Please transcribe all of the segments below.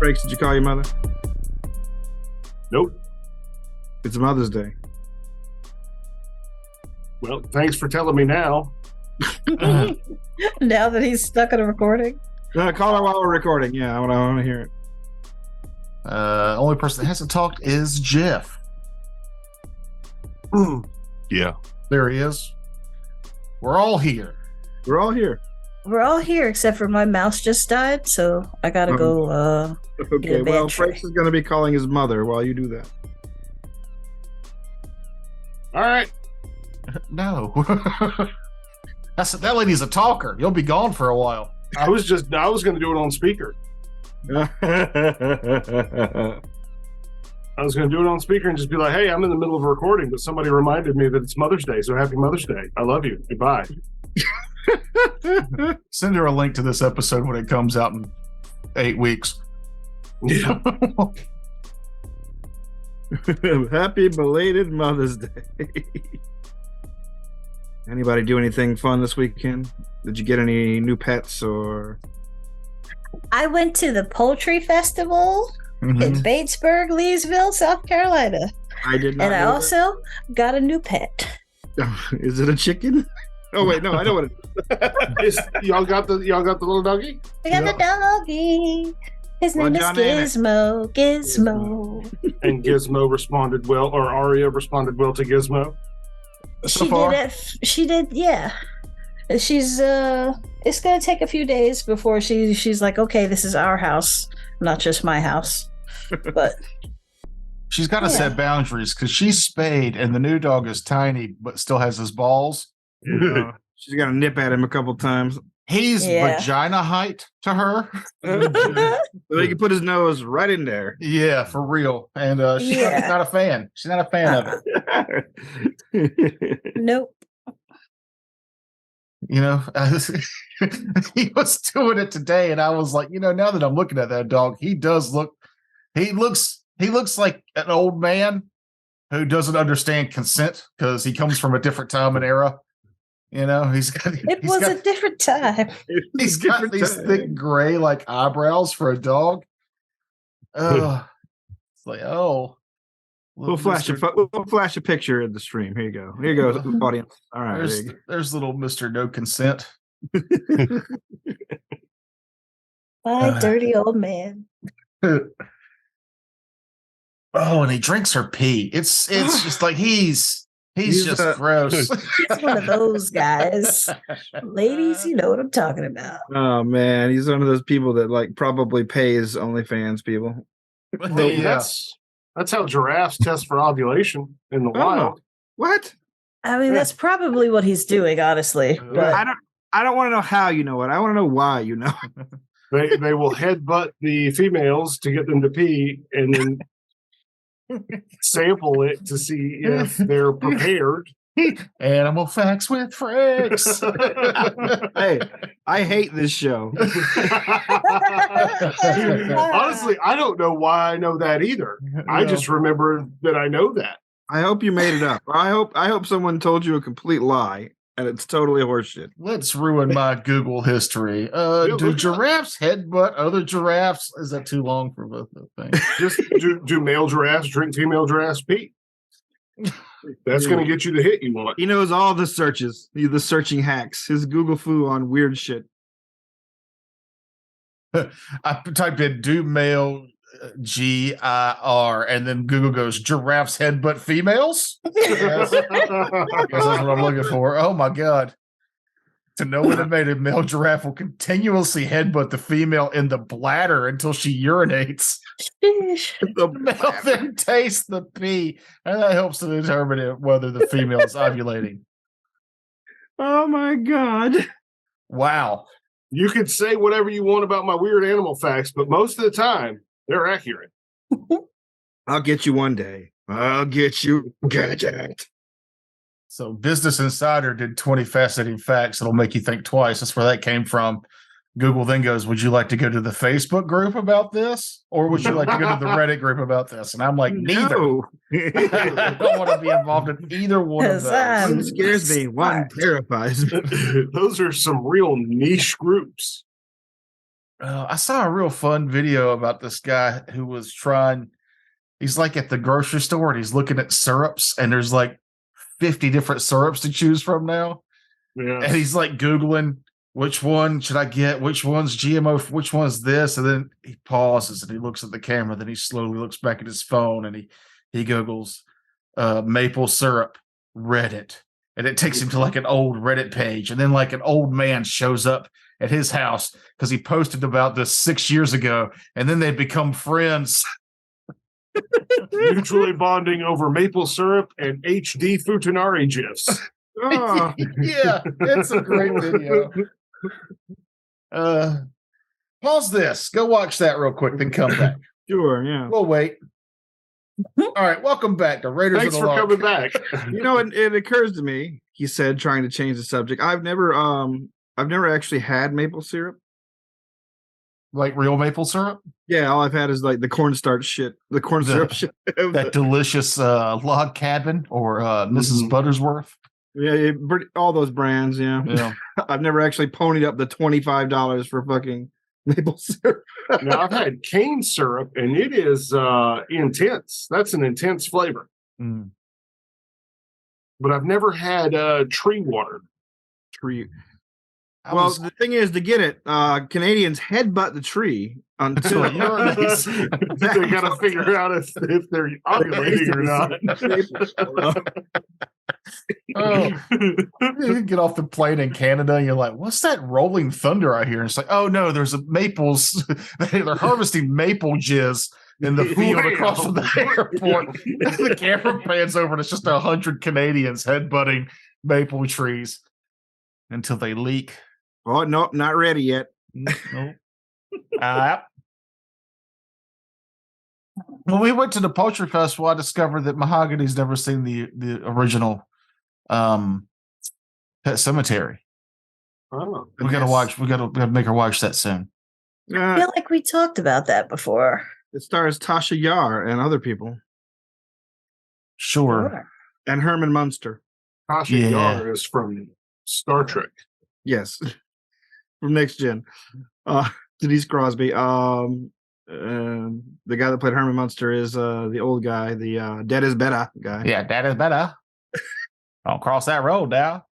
Frakes, did you call your mother? Nope. It's Mother's Day. Well, thanks for telling me now. Now that he's stuck in a recording. Call her while we're recording. Yeah, I want to hear it. Only person that hasn't talked is Jeff. Yeah. There he is. We're all here. We're all here. We're all here except for my mouse just died, so I gotta go. Okay, well, Frakes is going to be calling his mother while you do that. All right. No. That lady's a talker. You'll be gone for a while. I was going to do it on speaker. I was going to do it on speaker and just be like, hey, I'm in the middle of a recording, but somebody reminded me that it's Mother's Day, so happy Mother's Day. I love you. Goodbye. Send her a link to this episode when it comes out in 8 weeks. Yeah. Happy belated Mother's Day. Anybody do anything fun this weekend? Did you get any new pets or? I went to the poultry festival in Batesburg, Leesville, South Carolina. I did not. And I also got a new pet. Is it a chicken? Oh wait, no, I know what it is. Y'all got the little doggy? We got the doggy. His name is Gizmo. Gizmo. And Gizmo responded well, or Aria responded well to Gizmo. She did, yeah. She's it's gonna take a few days before she's like, okay, this is our house, not just my house. But she's got to set boundaries because she's spayed and the new dog is tiny but still has his balls. She's got to nip at him a couple times. He's vagina height to her. So he can put his nose right in there. Yeah, for real. And she's not a fan. She's not a fan of it. Nope. You know, he was doing it today, and I was like, you know, now that I'm looking at that dog, he looks like an old man who doesn't understand consent because he comes from a different time and era. You know, a different time. He's got these thick gray like eyebrows for a dog. It's like, oh. We'll flash a picture of the stream. Here you go. Here you go, audience. All right. There's little Mr. No Consent. My dirty old man. Oh, and he drinks her pee. It's just like he's just gross. He's one of those guys. Ladies, you know what I'm talking about. Oh man, he's one of those people that like probably pays OnlyFans people. That's how giraffes test for ovulation in the wild. What? I mean, that's probably what he's doing, honestly. But I don't want to know how you know it. I want to know why you know. They will headbutt the females to get them to pee, and then sample it to see if they're prepared. Animal facts with Frakes. Hey, I hate this show. Honestly, I don't know why I know that either. No. I just remember that I know that. I hope you made it up. I hope someone told you a complete lie and it's totally horseshit. Let's ruin my Google history. Do giraffes headbutt other giraffes? Is that too long for both of the things? Just do male giraffes drink female giraffes pee? That's going to get you the hit you want. He knows all the searches, the searching hacks, his Google foo on weird shit. I typed in do male GIR and then Google goes giraffes headbutt females. That's what I'm looking for. Oh my God. To know what it made a male giraffe will continuously headbutt the female in the bladder until she urinates. The male then tastes the pee, and that helps to determine whether the female is ovulating. Oh my God. Wow. You could say whatever you want about my weird animal facts, but most of the time, they're accurate. I'll get you one day. I'll get you. Gadget. So Business Insider did 20 fascinating facts that'll make you think twice. That's where that came from. Google then goes, would you like to go to the Facebook group about this? Or would you like to go to the Reddit group about this? And I'm like, neither. No. I don't want to be involved in either one of those. One scares me. One terrifies me. Those are some real niche groups. I saw a real fun video about this guy who was trying. He's like at the grocery store and he's looking at syrups, and there's like 50 different syrups to choose from now. Yeah. And he's like Googling which one should I get, which one's GMO, which one's this, and then he pauses and he looks at the camera. Then he slowly looks back at his phone and he Googles maple syrup Reddit, and it takes him to like an old Reddit page, and then like an old man shows up at his house because he posted about this 6 years ago, and then they become friends. Mutually bonding over maple syrup and HD Futanari gifs. Oh, Yeah, it's a great video. Pause this. Go watch that real quick, then come back. sure, yeah. We'll wait. All right, welcome back to Raiders Thanks of the for Lark. coming back. You know, it occurs to me, he said, trying to change the subject. I've never actually had maple syrup. Like real maple syrup? Yeah, all I've had is like the cornstarch shit, the corn syrup shit. That delicious log cabin or Mrs. Mhm. Buttersworth. Yeah, all those brands. Yeah, Yeah. I've never actually ponied up the $25 for fucking maple syrup. Now I've had cane syrup, and it is intense. That's an intense flavor. Mm. But I've never had tree water. Tree. I Well, was- the thing is, to get it, Canadians headbutt the tree until Until it urinates. They got to figure out if they're ovulating or not. Oh, you get off the plane in Canada and you're like, what's that rolling thunder I hear? And it's like, oh no, there's a maples. They're harvesting maple jizz in the field across from the airport. The camera pans over and it's just 100 Canadians headbutting maple trees until they leak. Oh no, not ready yet. Nope. When we went to the Poultry Festival, I discovered that Mahogany's never seen the original Pet Cemetery. Oh, We gotta make her watch that soon. I feel like we talked about that before. It stars Tasha Yar and other people, Sure. and Herman Munster. Tasha Yeah. Yar is from Star Trek. Yes, from Next Gen. Denise Crosby. The guy that played Herman Munster is the old guy, the Dead is Better guy. Yeah, that is better. Don't cross that road now.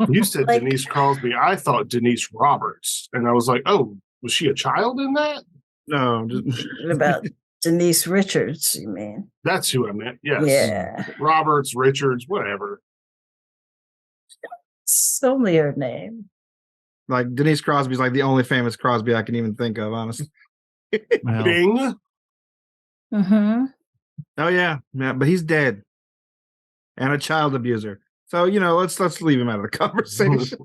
You said Like- Denise Crosby. I thought Denise Roberts, and I was like, "Oh, was she a child in that?" No, just, What about Denise Richards, you mean? That's who I meant. Yes. Yeah. Roberts, Richards, whatever. It's only her name. like Denise Crosby's like the only famous Crosby I can even think of, honestly. Well, Bing. Mm-hmm. Oh yeah, but he's dead and a child abuser. So let's leave him out of the conversation.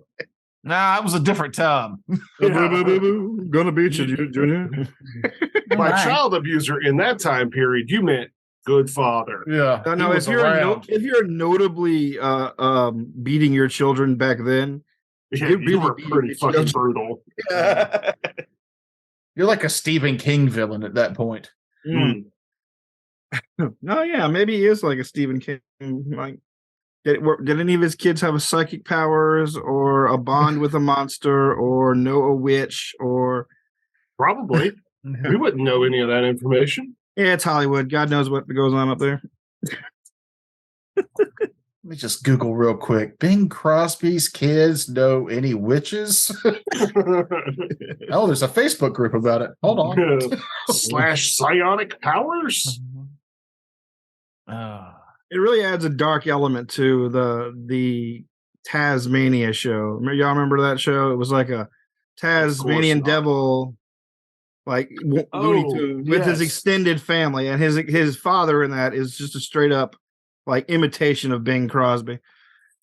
nah, it was a different time. Gonna beat you, Junior. By Right. child abuser in that time period, you meant good father. Yeah. No, he if was you're around. if you're notably beating your children back then, Yeah, You you really were beat pretty your fucking children. brutal. You're like a Stephen King villain at that point. Mm. Oh yeah, maybe he is like a Stephen King. Like, did any of his kids have a psychic powers or a bond with a monster or know a witch or? Probably. We wouldn't know any of that information. Yeah, it's Hollywood. God knows what goes on up there. Let me just Google real quick. Bing Crosby's kids know any witches? Oh, there's a Facebook group about it. Hold on. Slash psionic powers. It really adds a dark element to the Tasmania show. Y'all remember that show? It was like a Tasmanian not. devil, like Looney Oh, Tune with his yes. extended family, and his father in that is just a straight up like imitation of Bing Crosby.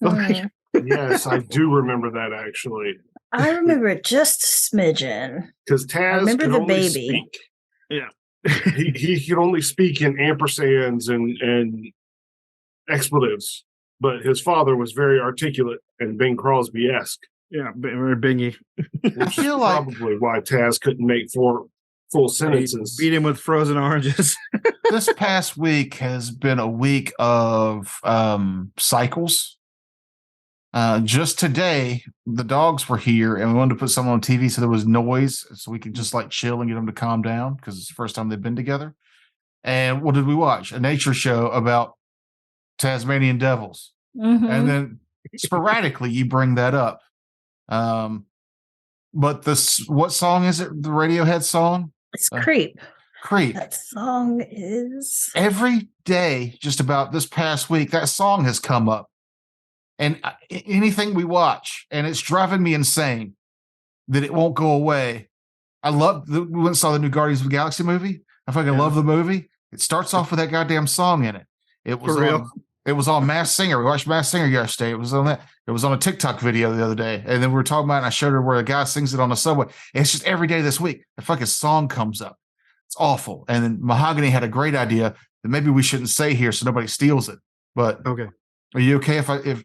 Mhm. Yes, I do remember that actually. I remember it just a smidgen. Because Taz remember could the only baby. speak. Yeah. he could only speak in ampersands and expletives, but his father was very articulate and Bing Crosby-esque, Yeah, Bingy. which is feel like- probably why Taz couldn't make 4 full sentences. Beat him with frozen oranges. This past week has been a week of cycles. Just today, the dogs were here, and we wanted to put something on TV so there was noise, so we could just like chill and get them to calm down because it's the first time they've been together. And what did we watch? A nature show about Tasmanian devils. And then sporadically you bring that up. But what song is it? The Radiohead song? It's Creep. Creep. That song is Every day, just about this past week, that song has come up. And anything we watch, and it's driving me insane that it won't go away. We went and saw the new Guardians of the Galaxy movie. I fucking love the movie. It starts off with that goddamn song in it. It was For real? It was on Masked Singer. We watched Masked Singer yesterday. It was on that. It was on a TikTok video the other day. And then we were talking about it, and I showed her where a guy sings it on the subway. And it's just every day this week, the fucking song comes up. It's awful. And then Mahogany had a great idea that maybe we shouldn't say here so nobody steals it. But Okay. are you okay if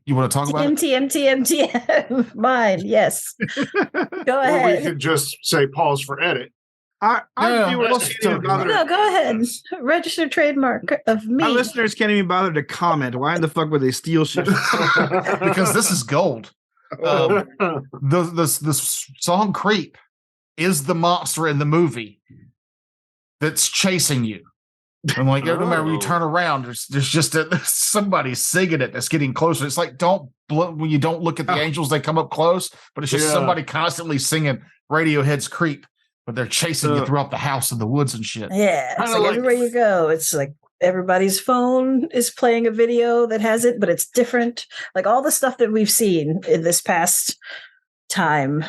you want to talk about it? TM. Mine, yes. Go Or ahead. we could just say pause for edit. Our Yeah, viewers let's can't even talk bother. No, go ahead. Register trademark of me. Our listeners can't even bother to comment. Why in the fuck would they steal shit? Because this is gold. The song Creep is the monster in the movie that's chasing you. And like every time you turn around, there's just somebody singing it that's getting closer. It's like when you don't look at the angels, they come up close, but it's just somebody constantly singing Radiohead's Creep, but they're chasing you throughout the house and the woods and shit. Yeah, it's Kinda like like- everywhere you go, it's like everybody's phone is playing a video that has it, but it's different. Like all the stuff that we've seen in this past time,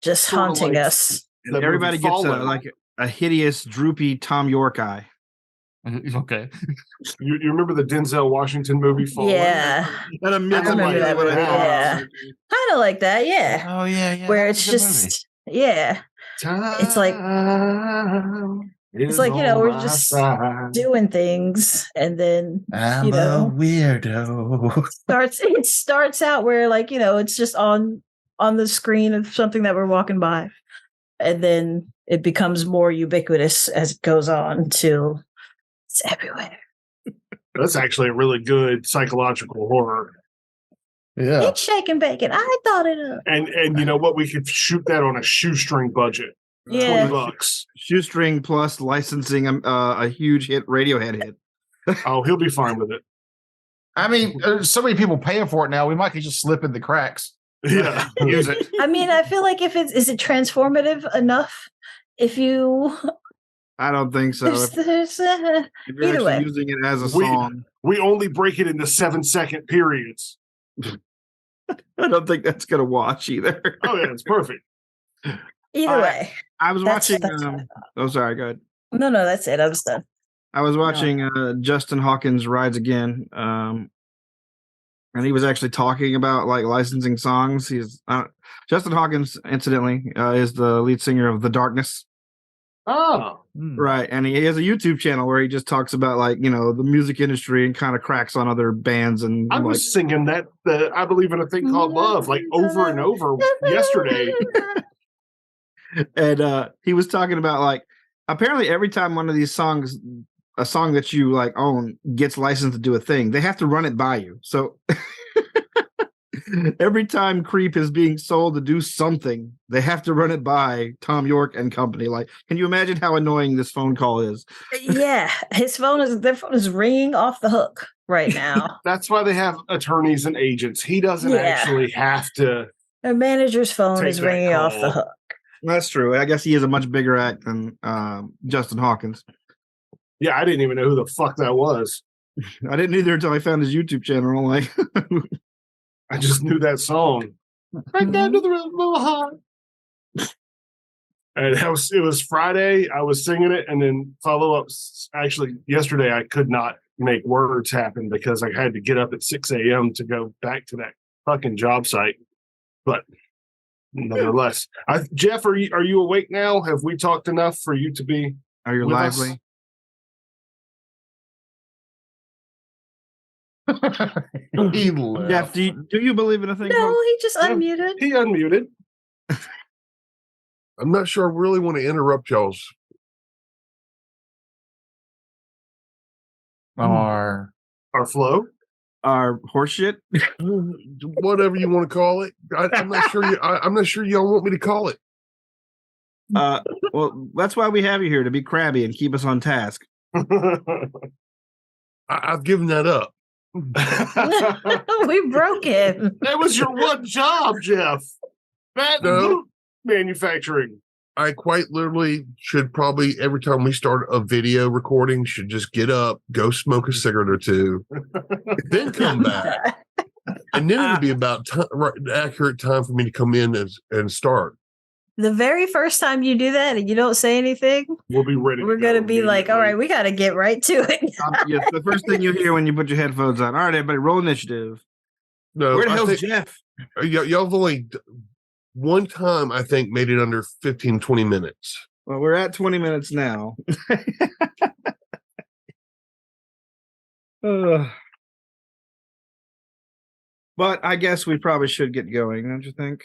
just Sorta haunting like- us. And That everybody movie gets Fallen. like a hideous, droopy Tom York eye. Okay. You remember the Denzel Washington movie Fallen? Yeah, That I remember that movie. Yeah, kind of like that. Yeah, Oh yeah. where that it's was a good movie. just it's like- it's like, you know, we're just doing things, and then I'm you know, a weirdo. it starts out where, like, you know, it's just on the screen of something that we're walking by, and then it becomes more ubiquitous as it goes on till it's everywhere. That's actually a really good psychological horror. Yeah. It's shake and bacon. I thought it up. And you know what? We could shoot that on a shoestring budget. Yeah. $20. Shoestring plus licensing a huge hit Radiohead hit. Oh, he'll be fine with it. I mean, there's so many people paying for it now. We might could just slip in the cracks. Yeah. Use it. I mean, I feel like is it transformative enough? If you I don't think so. there's, If you're either actually way. using it as a We- song, We only break it into 7-second periods. I don't think that's gonna watch either. Oh yeah, it's perfect. either way. I was That's watching. what I thought. Oh, sorry. Go ahead. No, that's it. I was done. I was watching Justin Hawkins Rides Again, and he was actually talking about like licensing songs. He's Justin Hawkins, incidentally, is the lead singer of The Darkness, Oh. right? And he has a YouTube channel where he just talks about like the music industry and kind of cracks on other bands and I like. was singing that I believe in a thing called love like over and over yesterday. And he was talking about like apparently every time one of these songs, a song that you like own, gets licensed to do a thing, they have to run it by you. So every time Creep is being sold to do something, they have to run it by Tom York and company. Like, can you imagine how annoying this phone call is? Yeah, their phone is ringing off the hook right now. That's why they have attorneys and agents. He doesn't Yeah. actually have to. Their manager's phone Take is that ringing off call. the hook. That's true. I guess he is a much bigger act than Justin Hawkins. Yeah, I didn't even know who the fuck that was. I didn't either until I found his YouTube channel. Like, I just knew that song. Right down to the rhythm of my heart. And it was Friday. I was singing it, and then follow ups. Actually, yesterday I could not make words happen because I had to get up at 6 a.m. to go back to that fucking job site. But nevertheless, Jeff, are you awake now? Have we talked enough for you to be? are you With us? lively? He left. Jeff, do you believe in a thing? No, called- he just Yeah. unmuted. He unmuted. I'm not sure I really want to interrupt y'all's. Or Our flow. Our horseshit. Whatever you want to call it. I'm not sure. I'm not sure y'all want me to call it. Well, that's why we have you here, to be crabby and keep us on task. I've given that up. We broke him. That was your one job, Jeff. No. Manufacturing. I quite literally should probably, every time we start a video recording, should just get up, go smoke a cigarette or two, then come back. And then it'd be about accurate time for me to come in and start. The very first time you do that and you don't say anything, we'll be ready. We're going to be like, all right, we got to get right to it. Yes, the first thing you hear when you put your headphones on. All right, everybody, roll initiative. No, where the hell's Jeff? Y'all have only one time, I think, made it under 15, 20 minutes. Well, we're at 20 minutes now. But I guess we probably should get going, don't you think?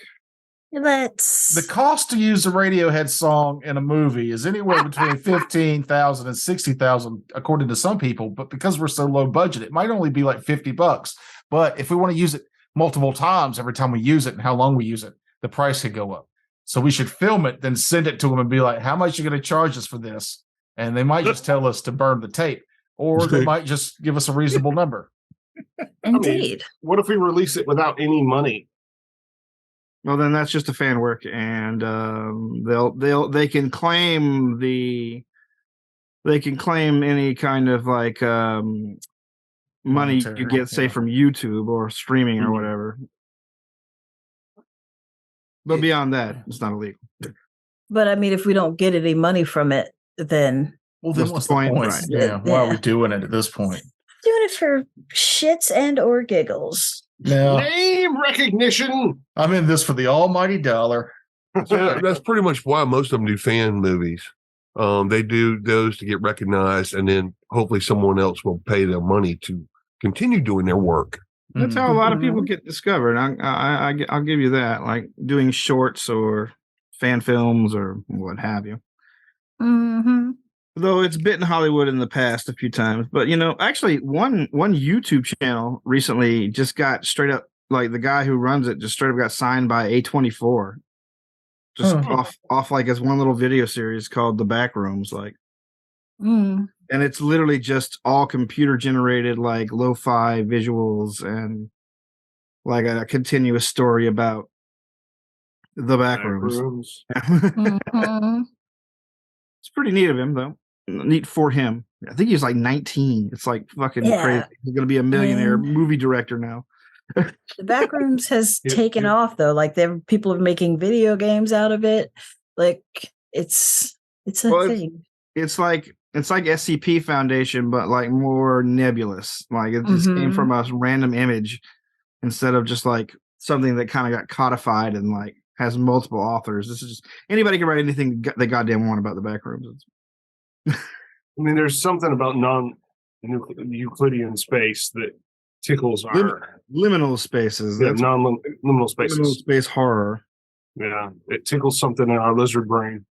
Let's. The cost to use a Radiohead song in a movie is anywhere between $15,000 and $60,000, according to some people. But because we're so low budget, it might only be like $50. But if we want to use it multiple times every time we use it and how long we use it, the price could go up. So we should film it, then send it to them and be like, how much are you going to charge us for this? And they might just tell us to burn the tape, or they might just give us a reasonable number. Indeed. I mean, what if we release it without any money? Well, then that's just a fan work, and they can claim any kind of like money Monetary, you get, say, from YouTube or streaming or whatever. But beyond that, it's not illegal. But I mean, if we don't get any money from it, then what's the point? Right. Yeah. Why are we doing it at this point? Doing it for shits and or giggles. No. Name recognition. I'm in this for the almighty dollar. So that's pretty much why most of them do fan movies. They do those to get recognized, and then hopefully someone else will pay them money to continue doing their work. That's how a lot of people get discovered. I'll give you that, like doing shorts or fan films or what have you. Mm-hmm. Though it's bitten Hollywood in the past a few times. But, actually one YouTube channel recently just got straight up, like the guy who runs it just straight up got signed by A24. Just off like as one little video series called The Backrooms. Like, and it's literally just all computer generated, like lo-fi visuals and like a continuous story about the Backrooms. It's pretty neat of him, though. Neat for him. I think he's like 19. It's like fucking crazy. He's going to be a millionaire movie director now. The Backrooms has taken off, though. Like, people are making video games out of it. Like, it's a thing. It's like SCP Foundation, but like more nebulous. Like it just came from a random image instead of just like something that kind of got codified and like has multiple authors. This is just anybody can write anything they goddamn want about the Backrooms. I mean, there's something about non-Euclidean space that tickles our liminal spaces. Yeah, non-liminal spaces. Liminal space horror. Yeah, it tickles something in our lizard brain.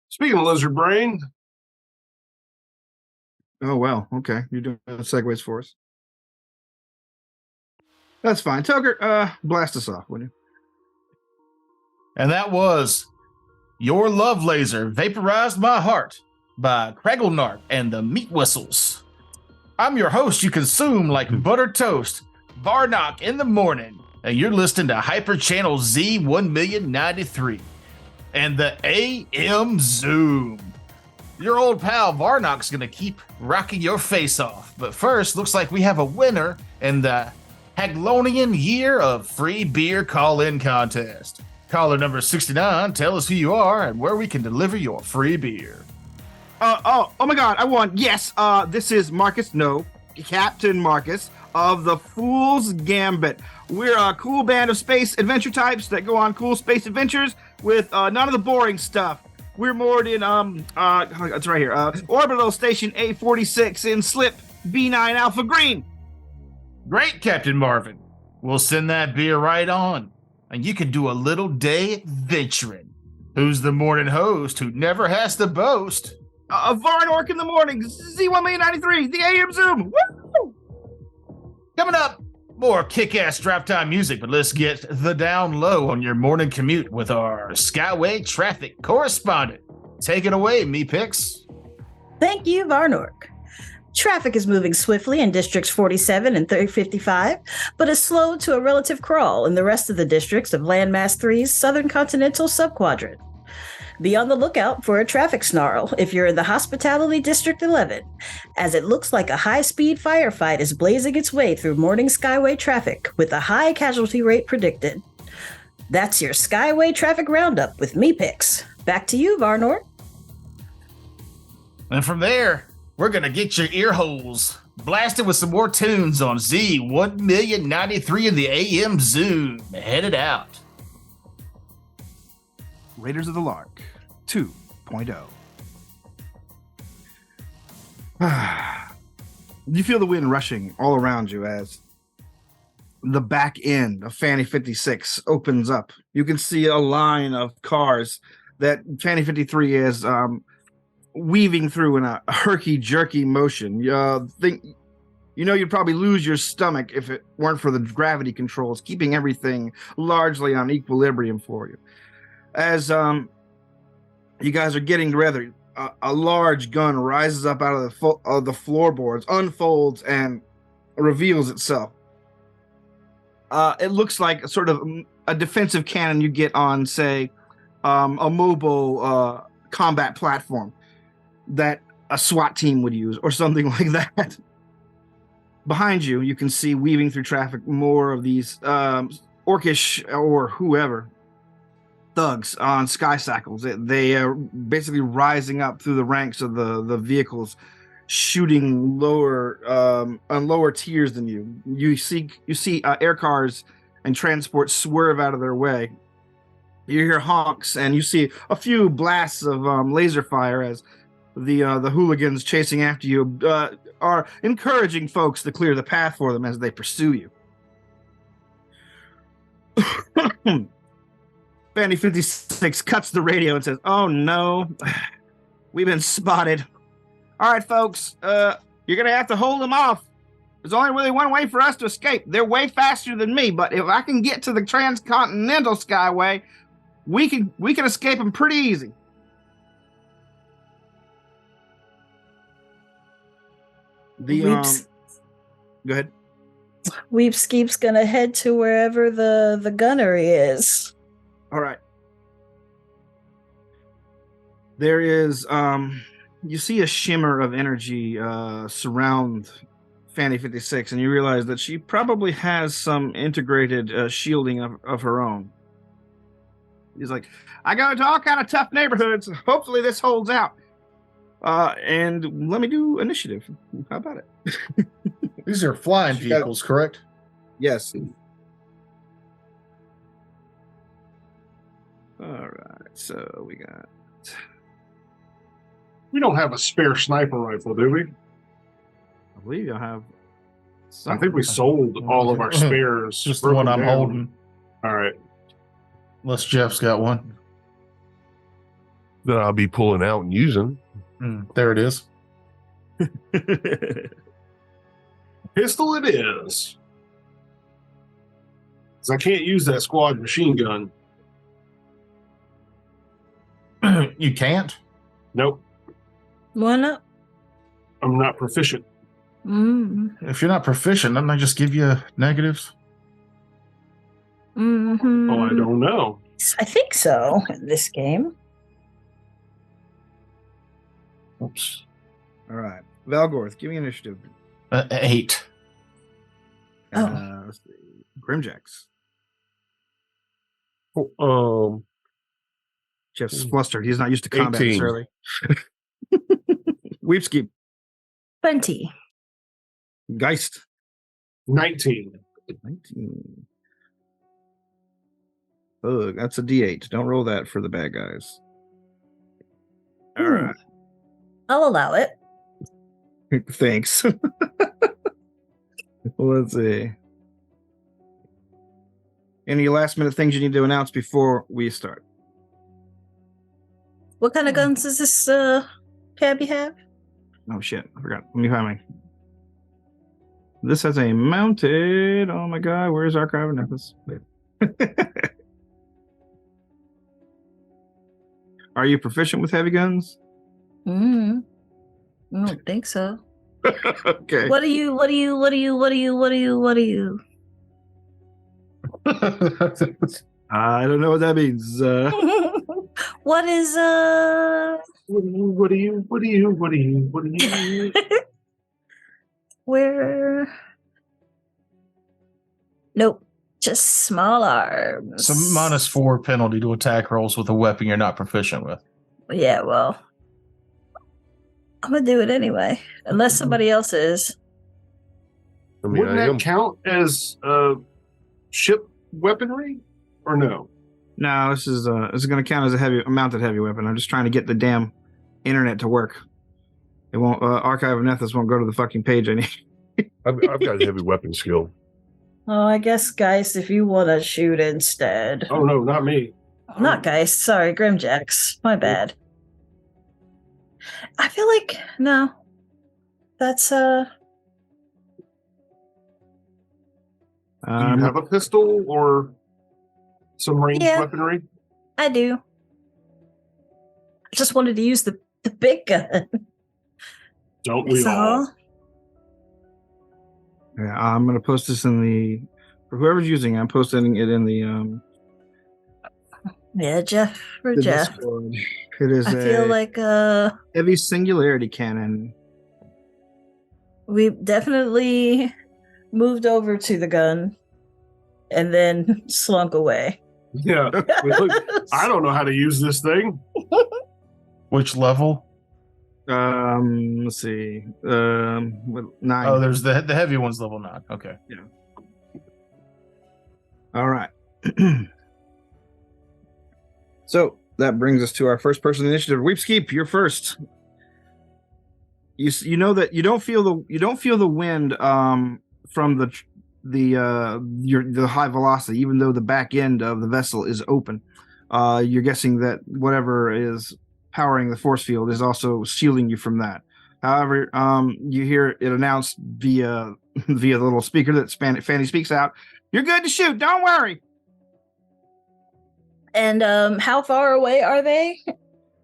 Speaking of lizard brain. Oh, well, okay. You're doing segues for us. That's fine. Tucker, blast us off, would you? And that was Your Love Laser Vaporized My Heart by Cragglnark and the Meat Whistles. I'm your host you consume like buttered toast, Varnock in the morning, and you're listening to Hyper Channel Z1093 and the AM Zoom. Your old pal Varnock's gonna keep rocking your face off, but first, looks like we have a winner in the Haglonian Year of Free Beer Call-In Contest. Caller number 69, tell us who you are and where we can deliver your free beer. Oh my God, I won. Yes, this is Marcus, Captain Marcus of the Fool's Gambit. We're a cool band of space adventure types that go on cool space adventures with none of the boring stuff. We're moored in, it's right here, Orbital Station A46 in Slip B9 Alpha Green. Great, Captain Marvin. We'll send that beer right on, and you can do a little day adventuring. Who's the morning host who never has to boast? Varnork in the morning, Z1093, the AM Zoom. Woo! Coming up, more kick-ass drive time music, but let's get the down low on your morning commute with our Skyway traffic correspondent. Take it away, me picks. Thank you, Varnork. Traffic is moving swiftly in districts 47 and 355, but is slow to a relative crawl in the rest of the districts of Landmass 3's Southern Continental Subquadrant. Be on the lookout for a traffic snarl if you're in the Hospitality District 11, as it looks like a high-speed firefight is blazing its way through morning Skyway traffic with a high casualty rate predicted. That's your Skyway traffic roundup with me picks. Back to you, Varnor. And from there, we're going to get your ear holes blasted with some more tunes on Z1093 in the AM Zoom. Headed out. Raiders of the Lark 2.0. You feel the wind rushing all around you as the back end of Fanny 56 opens up. You can see a line of cars that Fanny 53 is weaving through in a herky-jerky motion. You'd probably lose your stomach if it weren't for the gravity controls, keeping everything largely on equilibrium for you. As you guys are getting together, a large gun rises up out of the floorboards, unfolds, and reveals itself. It looks like sort of a defensive cannon you get on, say, a mobile combat platform that a SWAT team would use, or something like that. Behind you, you can see weaving through traffic more of these orcish or whoever thugs on skycycles. They are basically rising up through the ranks of the vehicles, shooting on lower tiers than you. You see air cars and transports swerve out of their way. You hear honks, and you see a few blasts of laser fire as the hooligans chasing after you are encouraging folks to clear the path for them as they pursue you. Fanny 56 cuts the radio and says, "Oh no, we've been spotted. All right, folks, you're going to have to hold them off. There's only really one way for us to escape. They're way faster than me, but if I can get to the transcontinental skyway, we can escape them pretty easy." Go ahead. Weepskeep's gonna head to wherever the gunnery is. All right. There is, you see a shimmer of energy surround Fanny 56, and you realize that she probably has some integrated shielding of her own. He's like, "I go to all kind of tough neighborhoods. Hopefully this holds out. And let me do initiative. How about it?" These are flying vehicles, correct? Yes. All right, so We don't have a spare sniper rifle, do we? I believe you'll have. I think we sold all of our spares. Just the one I'm down. holding. All right. Unless Jeff's got one. That I'll be pulling out and using. There it is. Pistol it is. 'Cause I can't use that squad machine gun. You can't? Nope. Why not? I'm not proficient. If you're not proficient, doesn't I just give you negatives? Mm-hmm. Oh, I don't know. I think so in this game. Oops. All right, Valgorth, give me initiative. 8. Let's see. Grimjacks. Jeff's flustered. He's not used to combat this 18. early. Weepskeep. 20. Geist. 19. 19. Ugh, that's a D8. Don't roll that for the bad guys. All right. I'll allow it. Thanks. Let's see. Any last minute things you need to announce before we start? What kind of guns does this cabby have? Oh shit, I forgot. Let me find This has a mounted. Oh my god, where's Archive of Nephis? Are you proficient with heavy guns? I don't think so. Okay. What are you? I don't know what that means. What is What do you? where? Nope. Just small arms. Some -4 penalty to attack rolls with a weapon you're not proficient with. Yeah, well, I'm gonna do it anyway, unless somebody else is. I mean, Wouldn't I that am. count as ship weaponry or no? No, this is going to count as a mounted heavy weapon. I'm just trying to get the damn internet to work. It won't. Archive of Nethys won't go to the fucking page I need. I've got a heavy weapon skill. Oh, I guess, Geist, if you want to shoot instead. Oh no, not me. Not Geist. Sorry, Grimjacks. My bad. I feel like no. That's Do you have a pistol or some ranged Yeah. weaponry? I do. I just wanted to use the big gun. Don't we So all? Yeah, I'm going to post this in the. For whoever's using it, I'm posting it in the yeah, Jeff for the Jeff. Discord. It is I feel like heavy singularity cannon. we definitely moved over to the gun and then slunk away. Yeah. Look, I don't know how to use this thing. Which level? Let's see. 9. Oh, there's the heavy one's level 9. Okay. All right. So that brings us to our first person initiative. Weepskeep, you're first. You know that you don't feel the wind from the high velocity, even though the back end of the vessel is open. You're guessing that whatever is powering the force field is also shielding you from that. However, you hear it announced via the little speaker that Fanny speaks out. You're good to shoot. Don't worry. And how far away are they?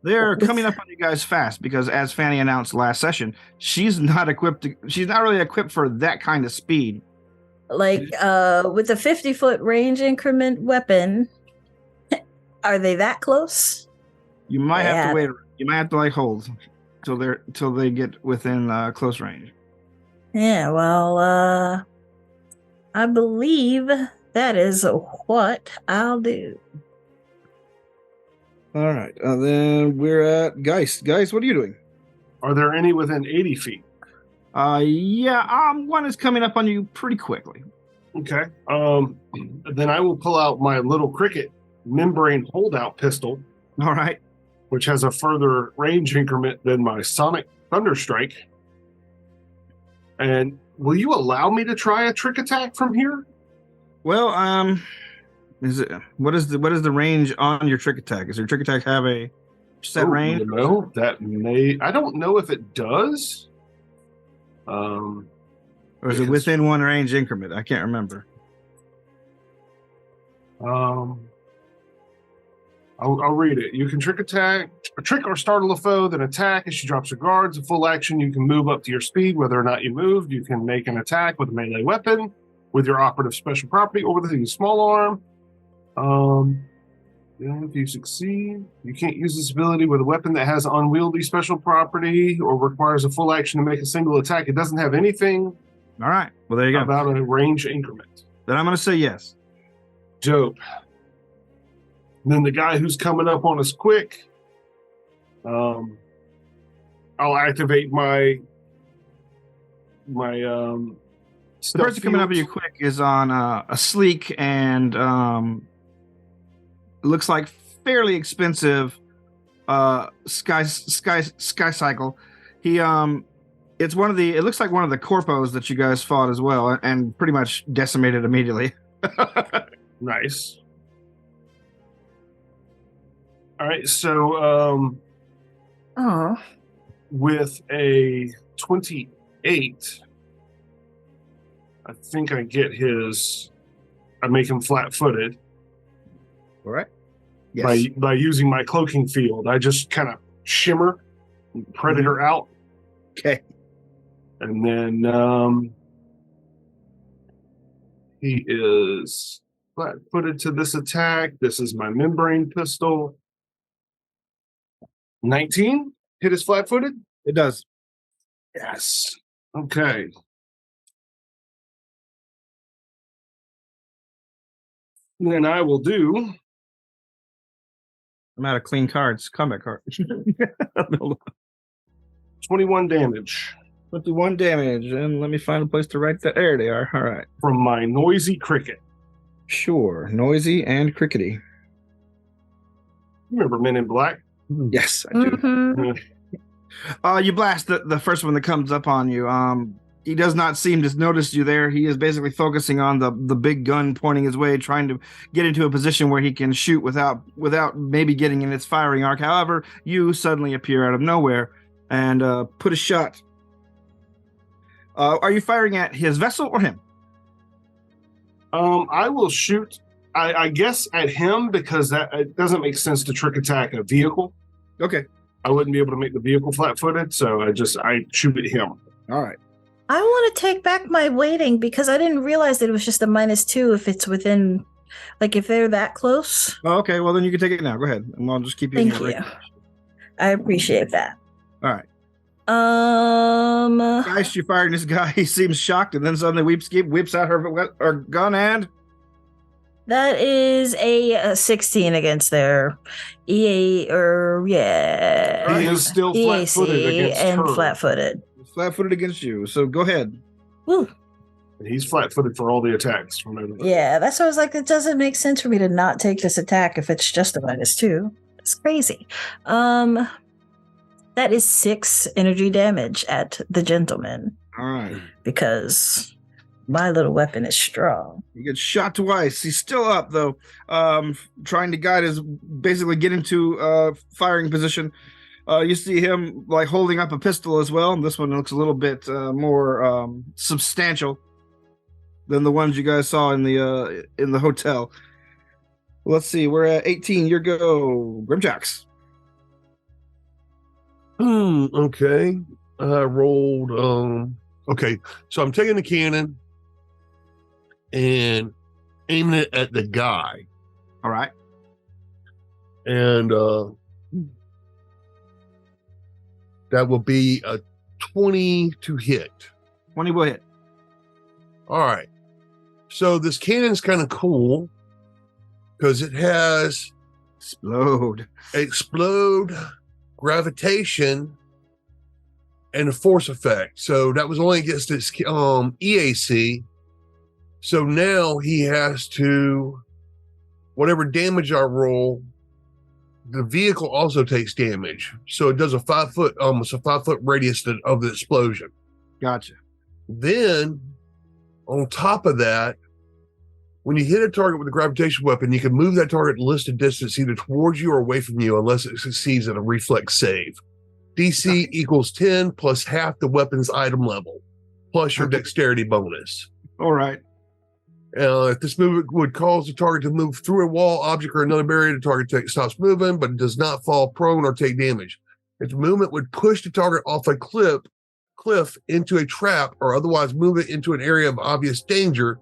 They're coming up on you guys fast because, as Fanny announced last session, she's not really equipped for that kind of speed. Like with a 50-foot range increment weapon, are they that close? You might have Yeah. to wait. You might have to hold till they get within close range. Yeah, well, I believe that is what I'll do. All right. Then we're at Geist. Geist, what are you doing? Are there any within 80 feet? Yeah. One is coming up on you pretty quickly. Okay. Then I will pull out my little cricket membrane holdout pistol, All right. which has a further range increment than my sonic thunderstrike. And will you allow me to try a trick attack from here? Well, what is the range on your trick attack? Does your trick attack have a set range? No, that may. I don't know if it does. Or is it Yes. within one range increment? I can't remember. I'll read it. You can trick or startle a foe, then attack as she drops her guards. A full action, you can move up to your speed, whether or not you moved. You can make an attack with a melee weapon, with your operative special property, or with a small arm. If you succeed, you can't use this ability with a weapon that has unwieldy special property or requires a full action to make a single attack. It doesn't have anything All right. Well, there you go. about a range increment. Then I'm going to say yes. Dope. And then the guy who's coming up on us quick, I'll activate my The person coming up on you quick is on a sleek and looks like fairly expensive sky cycle. It looks like one of the corpos that you guys fought as well, and pretty much decimated immediately. Nice. All right, so Oh, with a 28, I think I get his. I make him flat-footed. All right. Yes. By using my cloaking field. I just kind of shimmer Predator out. Okay. And then he is flat-footed to this attack. This is my membrane pistol. 19 hit his flat-footed? It does. Yes. Okay. Then I will do I'm out of clean cards. Combat cards. 21 damage 21 damage. And let me find a place to write that. There they are. All right. from my noisy cricket. Sure. Noisy and crickety. Remember Men in Black? Yes, I do. Mhm. You blast the first one that comes up on you. He does not seem to notice you there. He is basically focusing on the big gun pointing his way, trying to get into a position where he can shoot without maybe getting in its firing arc. However, you suddenly appear out of nowhere and put a shot. Are you firing at his vessel or him? I will shoot, I guess, at him because it doesn't make sense to trick attack a vehicle. Okay. I wouldn't be able to make the vehicle flat-footed, so I shoot at him. All right. I want to take back my waiting because I didn't realize that it was just a -2 if it's within, like if they're that close. Oh, okay. Well, then you can take it now. Go ahead, and I'll just keep you. Thank you. I appreciate that. All right. Um, You're firing this guy. He seems shocked, and then suddenly whips out her gun and. that is a 16 against their EA or yeah. He is still flat-footed EAC against and her. flat-footed. Flat-footed against you. So go ahead. Woo. And he's flat-footed for all the attacks from over there. Yeah, that's why I was like, it doesn't make sense for me to not take this attack if it's just a -2. It's crazy. That is 6 energy damage at the gentleman All right. because my little weapon is strong. He gets shot twice. He's still up though, trying to basically get into firing position. You see him like holding up a pistol as well. And this one looks a little bit more substantial than the ones you guys saw in the hotel. Let's see. We're at 18. Your go, Grimjacks. Okay. I rolled. Okay. So I'm taking the cannon and aiming it at the guy. All right. And that will be a 20 to hit. 20 will hit. All right. So this cannon's kind of cool because it has explode, gravitation, and a force effect. So that was only against its EAC. So now he has to, whatever damage I roll, the vehicle also takes damage. So it does almost a 5 foot radius of the explosion. Gotcha. Then on top of that, when you hit a target with a gravitation weapon, you can move that target listed distance either towards you or away from you unless it succeeds at a reflex save. DC equals 10 plus half the weapon's item level, plus your dexterity bonus. All right. If this movement would cause the target to move through a wall, object, or another barrier, the target stops moving, but it does not fall prone or take damage. If the movement would push the target off a cliff into a trap or otherwise move it into an area of obvious danger,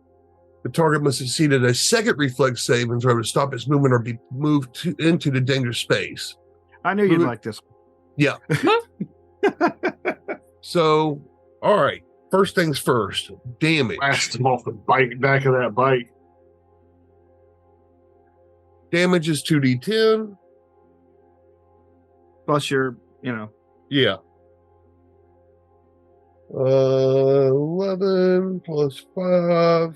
the target must succeed at a second reflex save in order to stop its movement or be moved into the dangerous space. I knew you'd like this. Yeah. So, all right. First things first, damage. Blast him off the back of that bike. Damage is 2d10. Plus your, Yeah. 11 plus 5.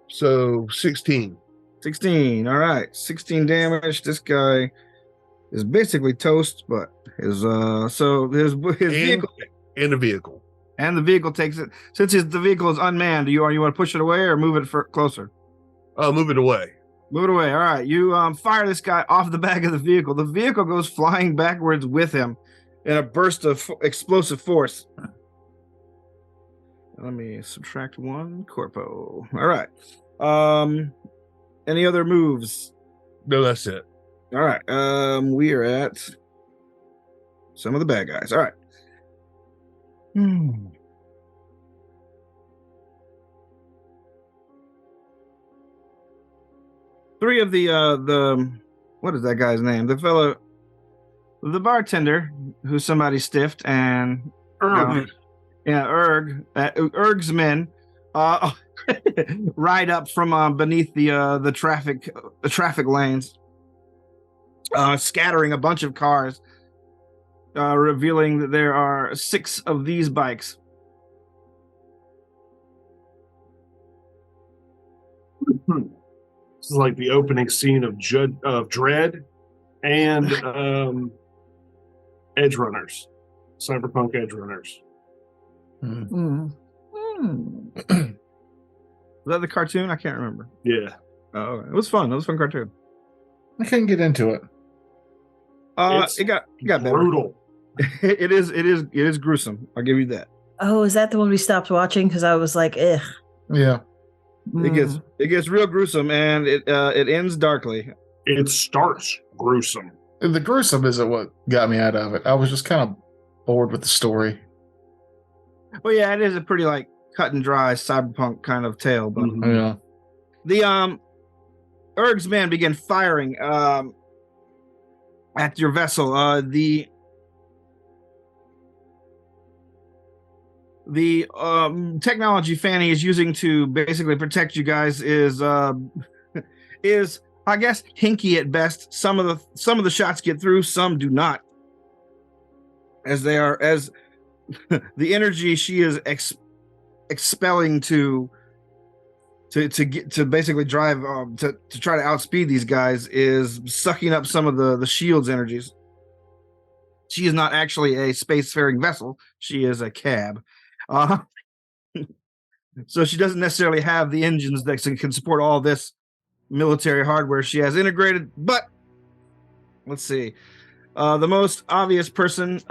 So 16. 16. All right. 16 damage. This guy is basically toast, but his vehicle And a vehicle. and the vehicle takes it. Since the vehicle is unmanned, do you want to push it away or move it closer? Move it away. Move it away. All right. You fire this guy off the back of the vehicle. The vehicle goes flying backwards with him in a burst of explosive force. Let me subtract 1 corpo. All right. Any other moves? No, that's it. All right. We are at some of the bad guys. All right. Three of the what is that guy's name? The fellow, the bartender who somebody stiffed, and Erg's men ride up from beneath the traffic lanes, scattering a bunch of cars, revealing that there are 6 of these bikes. This is like the opening scene of Dread and Edge Runners, Cyberpunk Edge Runners. Mm. Was that the cartoon? I can't remember. Yeah. Oh, it was fun. It was a fun cartoon. I couldn't get into it. It's It got better. brutal. It is gruesome. I'll give you that. Oh, is that the one we stopped watching? Because I was like, ugh. Yeah. It gets real gruesome, and it ends darkly. It starts gruesome. The gruesome isn't what got me out of it. I was just kind of bored with the story. Well, yeah, it is a pretty like cut and dry cyberpunk kind of tale. But Yeah. the Erg's men begin firing at your vessel. The technology Fanny is using to basically protect you guys is I guess hinky at best. Some of the shots get through, some do not, as the energy she is expelling to basically drive to try to outspeed these guys is sucking up some of the shield's energies. She is not actually a spacefaring vessel; she is a cab. So she doesn't necessarily have the engines that can support all this military hardware she has integrated. But let's see. The most obvious person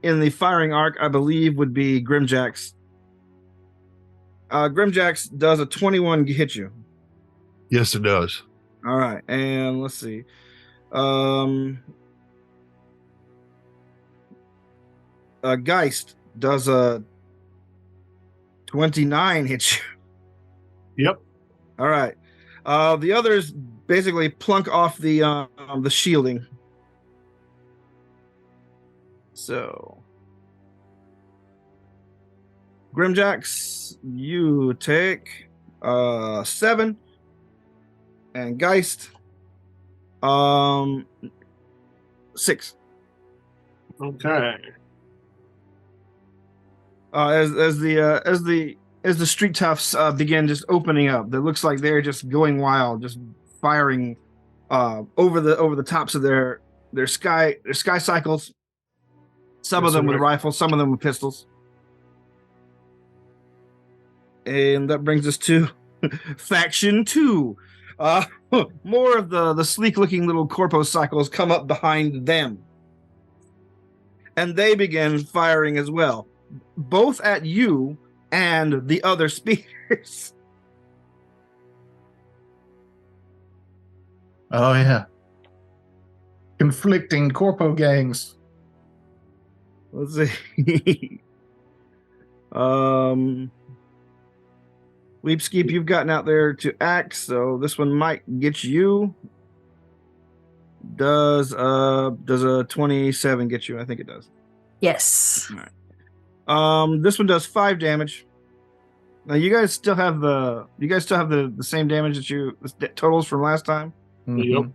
in the firing arc, I believe, would be Grimjax. Grimjax does a 21 hit you. Yes, it does. All right, and let's see. Geist does a 29 hit you. Yep. All right. The others basically plunk off the shielding. So, Grimjax, you take 7, and Geist 6. Okay. As the street toughs begin just opening up, that looks like they're just going wild, just firing over the tops of their sky cycles. Some of them with rifles, some of them with pistols. And that brings us to Faction 2. More of the sleek-looking little corpo cycles come up behind them. And they begin firing as well, both at you and the other speakers. Oh, yeah. Conflicting corpo gangs. Let's see. Leapskeep, you've gotten out there to act, so this one might get you. Does a 27 get you? I think it does. Yes. All right. This one does 5 damage. Now you guys still have the same damage the totals from last time. Yep.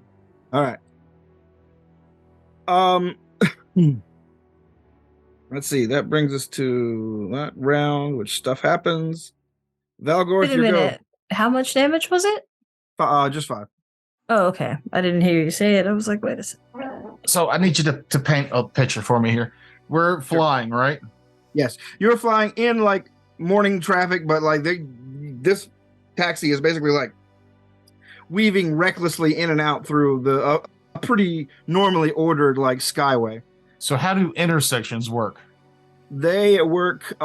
All right. Let's see. That brings us to that round, which stuff happens. Valgor, Wait a minute. How much damage was it? Just 5. Oh, okay. I didn't hear you say it. I was like, wait a second. So I need you to paint a picture for me here. We're flying, right? Yes, you're flying in like morning traffic, but like this taxi is basically like weaving recklessly in and out through a pretty normally ordered like skyway. So how do intersections work? They work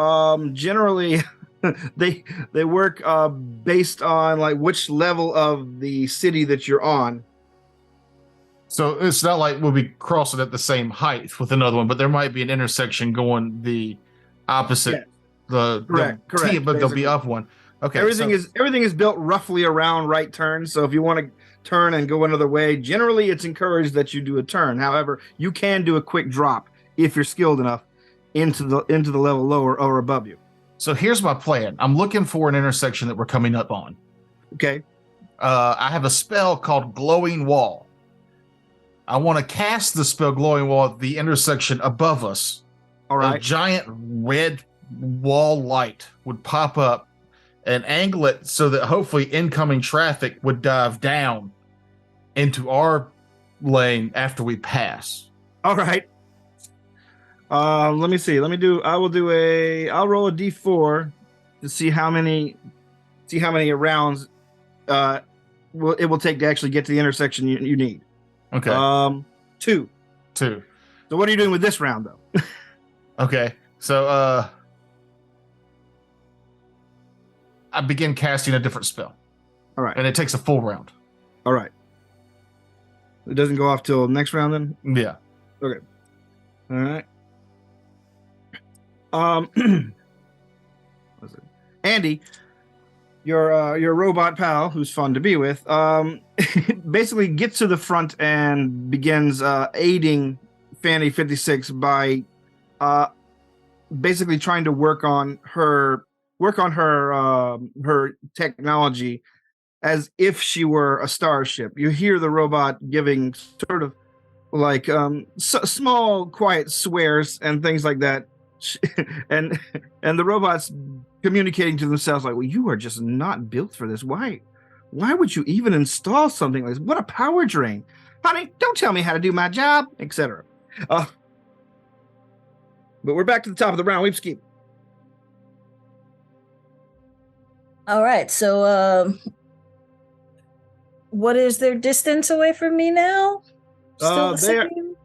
generally they work based on like which level of the city that you're on. So it's not like we'll be crossing at the same height with another one, but there might be an intersection going the opposite. Yes. Correct. Correct. But there'll Basically. be up one. Okay. Everything is built roughly around right turns. So if you want to turn and go another way, generally it's encouraged that you do a turn. However, you can do a quick drop if you're skilled enough into the level lower or above you. So here's my plan. I'm looking for an intersection that we're coming up on. Okay. I have a spell called Glowing Wall. I want to cast the spell Glowing Wall at the intersection above us. All right. A giant red wall light would pop up and angle it so that hopefully incoming traffic would dive down into our lane after we pass. All right. Let me see. I'll roll a d4 to see how many rounds it will take to actually get to the intersection you need. Okay. 2. 2. So what are you doing with this round though? Okay. So I begin casting a different spell. All right. And it takes a full round. All right. It doesn't go off till next round then? Yeah. Okay. All right. What's it? Andy, your robot pal, who's fun to be with, basically gets to the front and begins aiding Fanny 56 by basically trying to work on her technology as if she were a starship. You hear the robot giving sort of like small, quiet swears and things like that, and the robots communicating to themselves like, "Well, you are just not built for this. Why would you even install something like this? What a power drain, honey! Don't tell me how to do my job, etc." But we're back to the top of the round. We've skipped. All right. So, what is their distance away from me now? Still the same?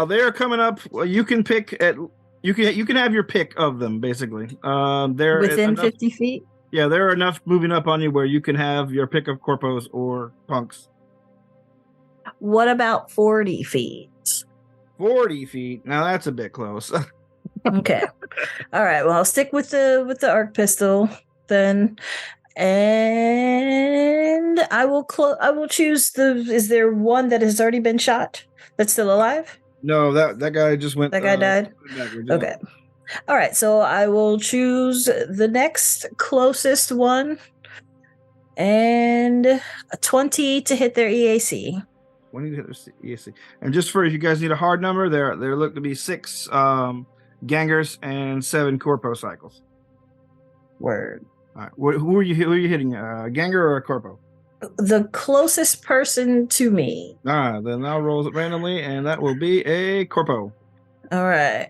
They are coming up. Well, you can pick at. You can have your pick of them basically. They're Within enough, 50 feet. Yeah, there are enough moving up on you where you can have your pick of corpos or punks. What about 40 feet? 40 feet. Now that's a bit close. Okay. All right. Well, I'll stick with the arc pistol then, and I will choose Is there one that has already been shot that's still alive? No, that guy just went. That guy died. Backwards, Okay. All right. So I will choose the next closest one, and a 20 to hit their EAC. 20 to hit their EAC. And just for if you guys need a hard number, there look to be 6 gangers and 7 corpo cycles. Word. All right. Who are you hitting? A ganger or a corpo? The closest person to me. All right, then I'll roll it randomly, and that will be a corpo. All right.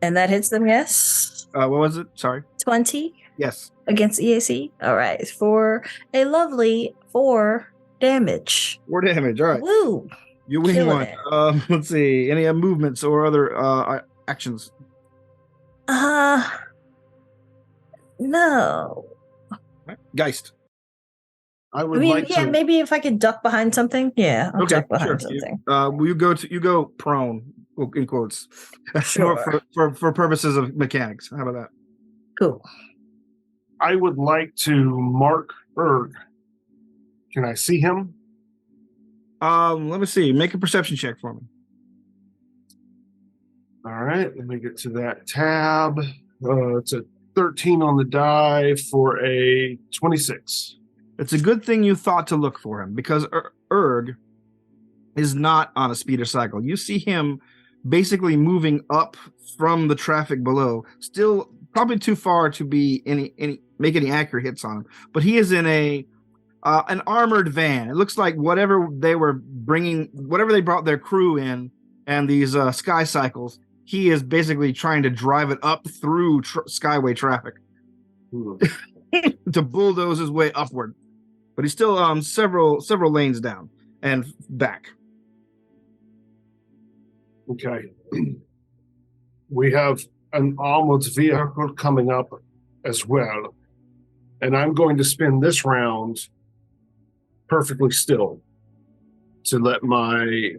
And that hits them, yes? What was it? Sorry. 20 Yes. against EAC. All right. For a lovely 4 damage. 4 damage. All right. Woo. You win Killing one. it. Let's see. Any movements or other actions? No. Right. Geist. I would like to. Maybe if I could duck behind something. Yeah, I'll duck behind sure. something. You go prone in quotes. Sure. for purposes of mechanics. How about that? Cool. I would like to mark Erg. Can I see him? Let me see. Make a perception check for me. All right, let me get to that tab. It's a 13 on the die for a 26. It's a good thing you thought to look for him because Erg is not on a speeder cycle. You see him basically moving up from the traffic below, still probably too far to be make any accurate hits on him. But he is in an armored van. It looks like whatever they brought their crew in, and these sky cycles, he is basically trying to drive it up through skyway traffic to bulldoze his way upward. But he's still several lanes down and back. Okay. We have an armored vehicle coming up as well. And I'm going to spend this round perfectly still to let my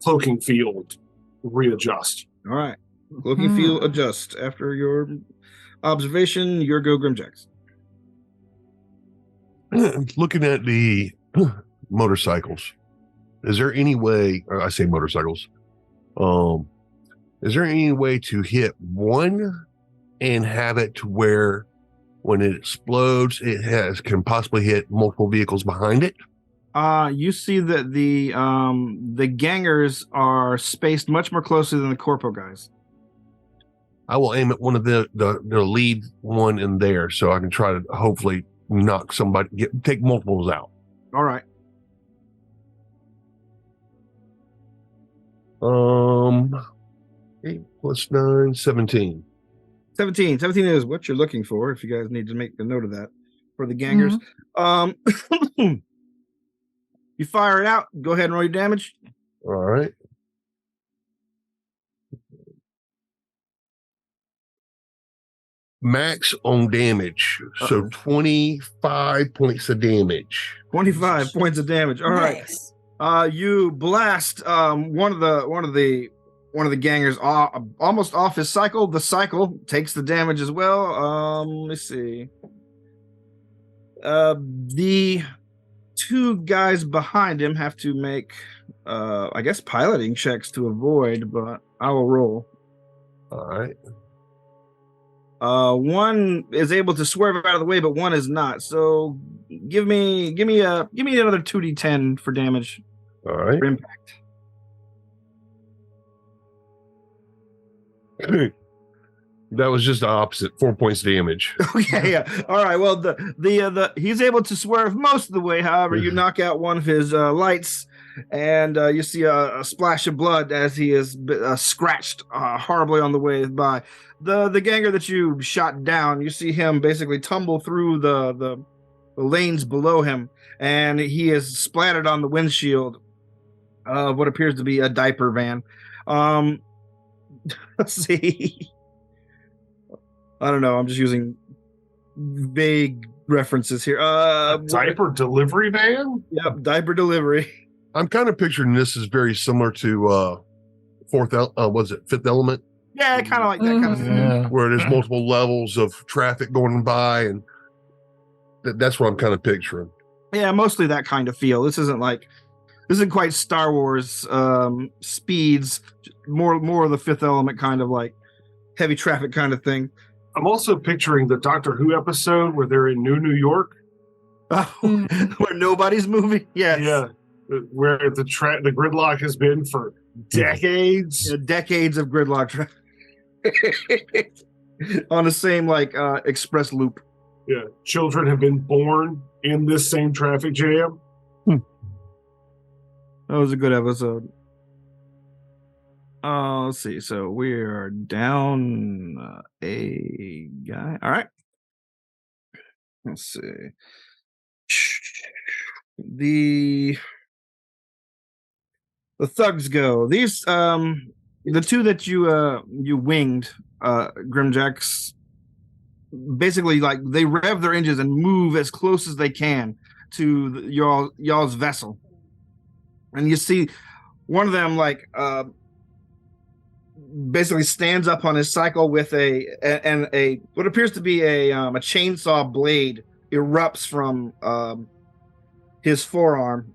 cloaking field readjust. All right. Looking field adjust. After your observation, your go Grimjacks. Looking at the motorcycles, is there any way, or I say motorcycles, is there any way to hit one and have it to where when it explodes, can possibly hit multiple vehicles behind it? You see that the gangers are spaced much more closely than the corpo guys. I will aim at one of the lead one in there, so I can try to hopefully knock somebody, take multiples out. All right. 8 plus 9, 17. 17 is what you're looking for. If you guys need to make a note of that for the gangers. You fire it out. Go ahead and roll your damage. All right. Max on damage. So 25 points of damage. 25 points of damage. All right. Nice. You blast one of the gangers almost off his cycle. The cycle takes the damage as well. Let's see. The two guys behind him have to make I guess piloting checks to avoid, but I will roll. All right. One is able to swerve out of the way, but one is not. So give me another 2d10 for damage. All right. For impact. That was just the opposite. 4 points damage. Okay, yeah. All right. Well, the he's able to swerve most of the way. However, you knock out one of his lights, and you see a splash of blood as he is scratched horribly on the way by. The ganger that you shot down, you see him basically tumble through the lanes below him, and he is splattered on the windshield of what appears to be a diaper van. Let's see. I don't know. I'm just using vague references here. Diaper delivery van? Yep, diaper delivery. I'm kind of picturing this as very similar to Fifth Element? Yeah, kind of like that kind of thing. Yeah. Where there's multiple levels of traffic going by, and that's what I'm kind of picturing. Yeah, mostly that kind of feel. This isn't quite Star Wars speeds. More of the Fifth Element kind of like heavy traffic kind of thing. I'm also picturing the Doctor Who episode where they're in New York. Oh, where nobody's moving. Yes. Yeah, where the gridlock has been for decades. Yeah, decades of gridlock traffic on the same express loop. Yeah, children have been born in this same traffic jam. That was a good episode. Let's see. So we are down a guy. All right. Let's see. The thugs go. These the two that you winged, Grimjacks, basically they rev their engines and move as close as they can to y'all's vessel. And you see one of them basically stands up on his cycle with a what appears to be a chainsaw blade erupts from his forearm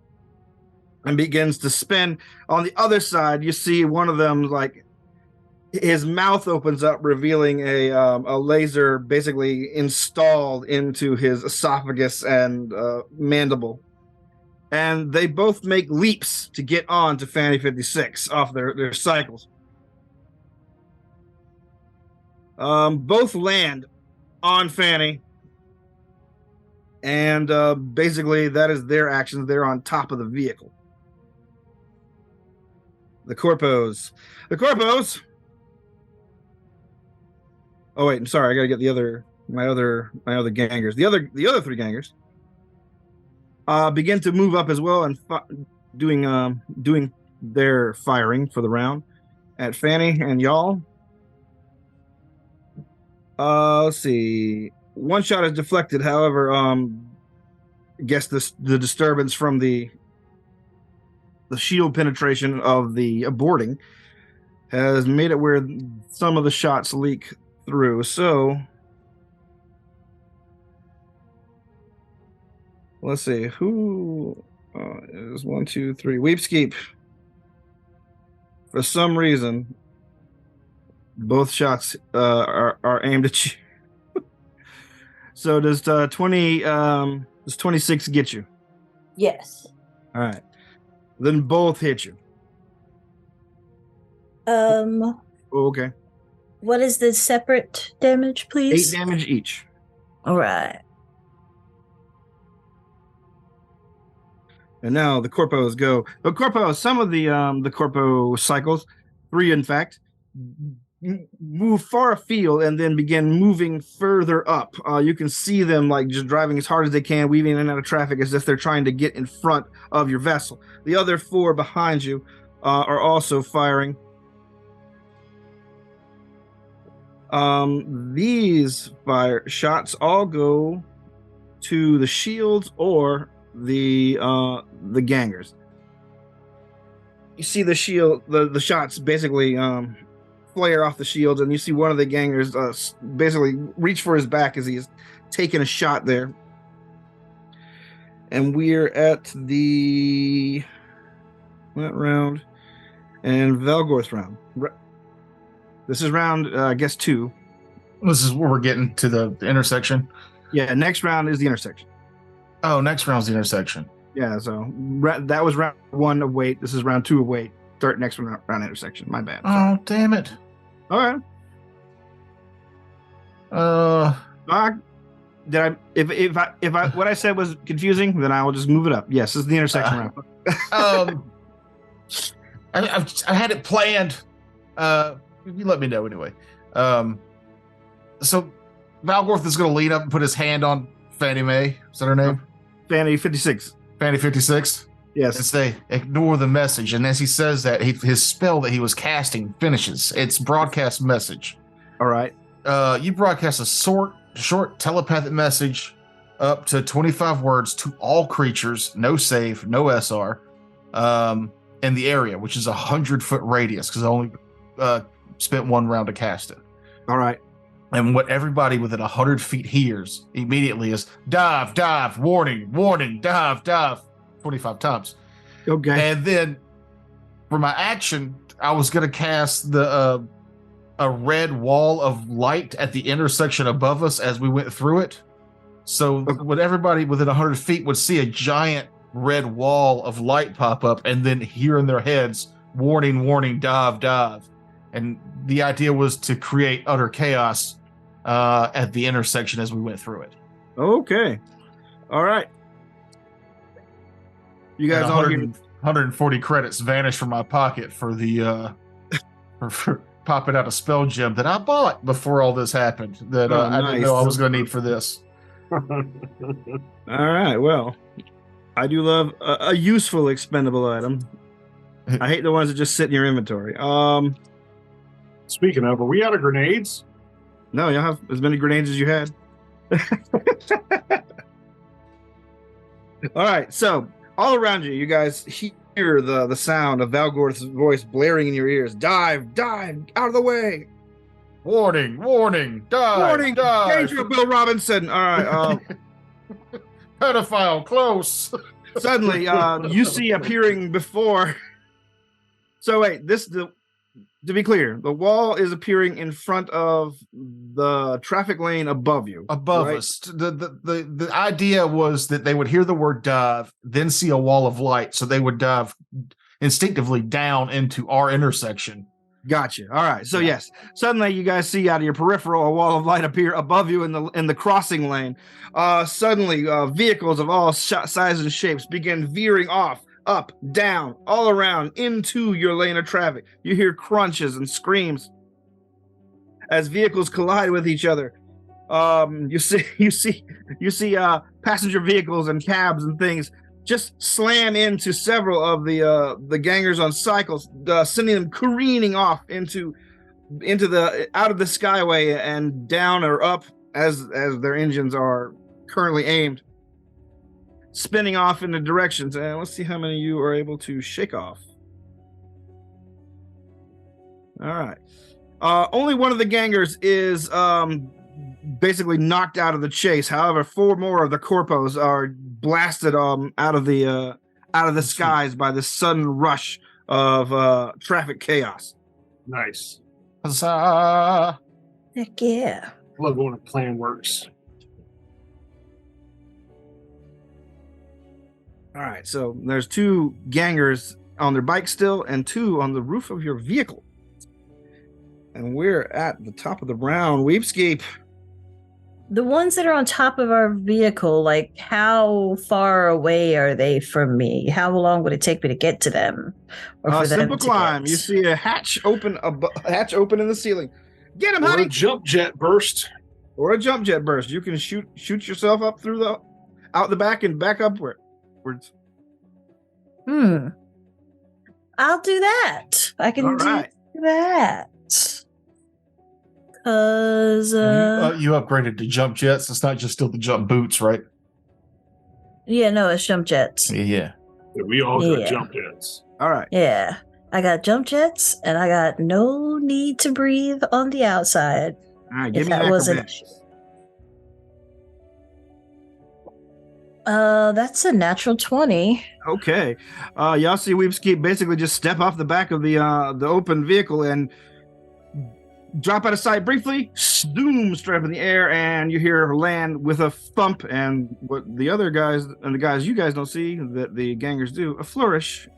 and begins to spin. On the other side, you see one of them his mouth opens up, revealing a laser basically installed into his esophagus and mandible. And they both make leaps to get on to Fanny 56 off their cycles. Both land on Fanny, and basically that is their actions. They're on top of the vehicle. The corpos. Oh wait, I'm sorry. I gotta get my other gangers. The other three gangers begin to move up as well and doing their firing for the round at Fanny and y'all. Let's see. One shot is deflected. However, I guess the disturbance from the shield penetration of the boarding has made it where some of the shots leak through. So let's see who is 1, 2, 3. Weepskeep. For some reason, both shots are aimed at you. So does 26 get you? Yes. All right. Then both hit you. Oh, okay. What is the separate damage, please? 8 damage each. All right. And now the corpos go. But corpos, some of the corpo cycles, 3 in fact, move far afield and then begin moving further up. You can see them like just driving as hard as they can, weaving in and out of traffic as if they're trying to get in front of your vessel. The other 4 behind you are also firing. These fire shots all go to the shields or the gangers. You see the shield, the shots basically flare off the shields, and you see one of the gangers basically reach for his back as he's taking a shot there. And we're at that round and Valgorth's round. This is round, I guess, 2. This is where we're getting to the intersection. Yeah, next round is the intersection. Oh, next round's the intersection. Yeah, so that was round 1 of weight. This is round 2 of weight. Start next round intersection. My bad. Sorry. Oh, damn it. All right. Did I? If I what I said was confusing, then I will just move it up. Yes, this is the intersection round. I had it planned. You let me know anyway. So Valgorth is going to lean up and put his hand on Fannie Mae. Is that her name? Fanny 56. Fannie 56. Yes. And say, ignore the message. And as he says that, his spell that he was casting finishes. It's broadcast message. All right. You broadcast a short telepathic message up to 25 words to all creatures, no save, no SR, in the area, which is 100-foot radius, because I only spent 1 round to cast it. All right. And what everybody within 100 feet hears immediately is dive, dive, warning, warning, dive, dive, 25 times. Okay. And then for my action, I was going to cast a red wall of light at the intersection above us as we went through it. So what everybody within 100 feet would see a giant red wall of light pop up and then hear in their heads, warning, warning, dive, dive. And the idea was to create utter chaos at the intersection as we went through it. Okay. All right. You guys all hear 140 credits vanished from my pocket for the for popping out a spell gem that I bought before all this happened that I didn't know I was going to need for this. All right. Well, I do love a useful expendable item. I hate the ones that just sit in your inventory. Speaking of, are we out of grenades? No, you'll have as many grenades as you had. All right, so all around you, you guys hear the sound of Valgorth's voice blaring in your ears. Dive, dive, out of the way. Warning, warning, dive, Warning, dive. danger, Bill Robinson. All right. Pedophile, close. Suddenly, you see appearing before. So wait, to be clear, the wall is appearing in front of the traffic lane above you. Above right? us. The idea was that they would hear the word dive, then see a wall of light, so they would dive instinctively down into our intersection. Gotcha. All right. So yes, suddenly you guys see out of your peripheral a wall of light appear above you in the crossing lane. Suddenly, vehicles of all sizes and shapes begin veering off, up, down, all around into your lane of traffic. You hear crunches and screams as vehicles collide with each other. You see passenger vehicles and cabs and things just slam into several of the gangers on cycles, sending them careening off into into the out of the skyway and down or up as their engines are currently aimed, spinning off in the directions. And let's see how many you are able to shake off. All right. Only one of the gangers is basically knocked out of the chase. However, 4 more of the corpos are blasted out of the skies by the sudden rush of traffic chaos. Nice. Huzzah. Heck yeah. Love when a plan works. All right, so there's 2 gangers on their bike still, and 2 on the roof of your vehicle. And we're at the top of the round. Weepscape. The ones that are on top of our vehicle, like how far away are they from me? How long would it take me to get to them? Or for them Simple to climb. get? You see a hatch open in the ceiling. Get him, Or honey! a jump jet burst. Or a jump jet burst. You can shoot yourself up through out the back and back upwards. I'll do that. I can All do right. that. Cause You upgraded to jump jets. It's not just still the jump boots, right? yeah, no, it's jump jets. Yeah. We all got Yeah. jump jets. All right. Yeah. I got jump jets and I got no need to breathe on the outside. All right. If Give me that an wasn't- acrobatics. That's a natural 20. Okay. Y'all see Weepscape basically just step off the back of the open vehicle and drop out of sight briefly, zoom straight up in the air, and you hear her land with a thump. And what the other guys and the guys you guys don't see that the gangers do, a flourish.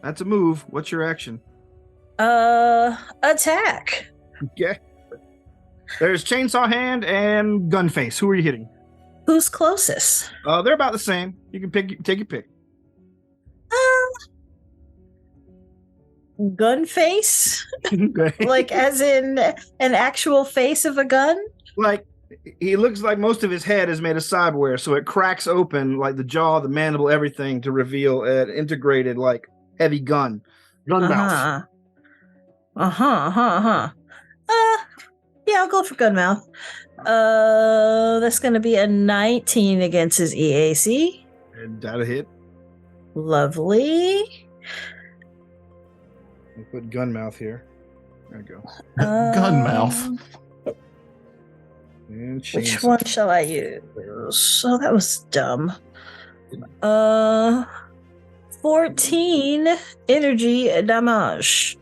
That's a move. What's your action? Attack. Okay. There's chainsaw hand and gun face. Who are you hitting? Who's closest? They're about the same. You can take your pick. Gun face? Okay. Like as in an actual face of a gun? Like he looks like most of his head is made of cyberware, so it cracks open like the jaw, the mandible, everything to reveal an integrated like heavy gun. Gun mouth. Yeah, I'll go for gun mouth. That's gonna be a 19 against his EAC. And that'll hit. Lovely. I'll put gun mouth here. There we go. Gun mouth. And Which chainsaw. one shall I use? Oh, that was dumb. 14 energy damage.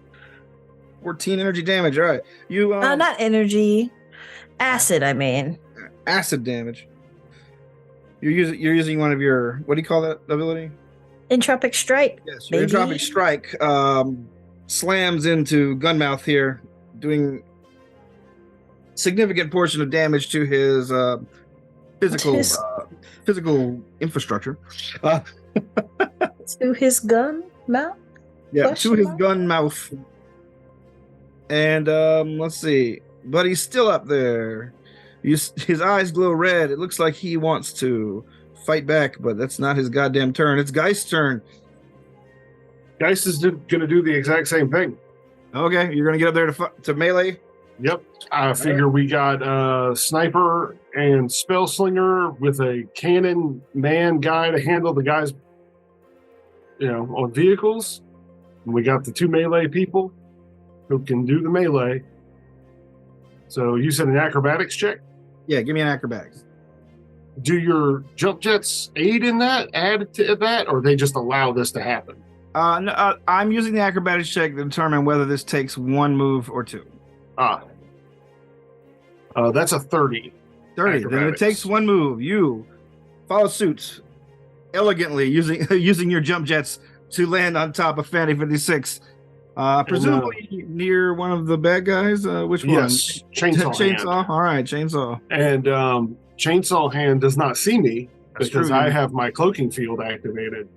14 energy damage. All right. You Not energy. Acid, I mean. acid damage. You're using one of your, what do you call that ability? Entropic strike. Yes, your Baby. entropic strike slams into Gunmouth here, doing significant portion of damage to his physical His- physical infrastructure. To his gun mouth? Yeah, Question to his mark? gun mouth. And let's see, but he's still up there. His eyes glow red. It looks like he wants to fight back, but that's not his goddamn turn. It's Geist's turn. Geist is going to do the exact same thing. Okay, you're gonna get up there to melee. Yep. I figure we got sniper and spell slinger with a cannon man guy to handle the guys, on vehicles. And we got the 2 melee people who can do the melee. So you said an acrobatics check. Yeah, give me an acrobatics. Do your jump jets aid in that, add to that, or they just allow this to happen? No, I'm using the acrobatics check to determine whether this takes 1 move or 2. That's a 30. 30. Then it Acrobatics. takes 1 move. You follow suit elegantly using your jump jets to land on top of Fanny 56. Presumably near one of the bad guys. Which one? Yes, chainsaw. Chainsaw. Hand. All right, chainsaw. And chainsaw hand does not see me That's because true, I yeah. have my cloaking field activated.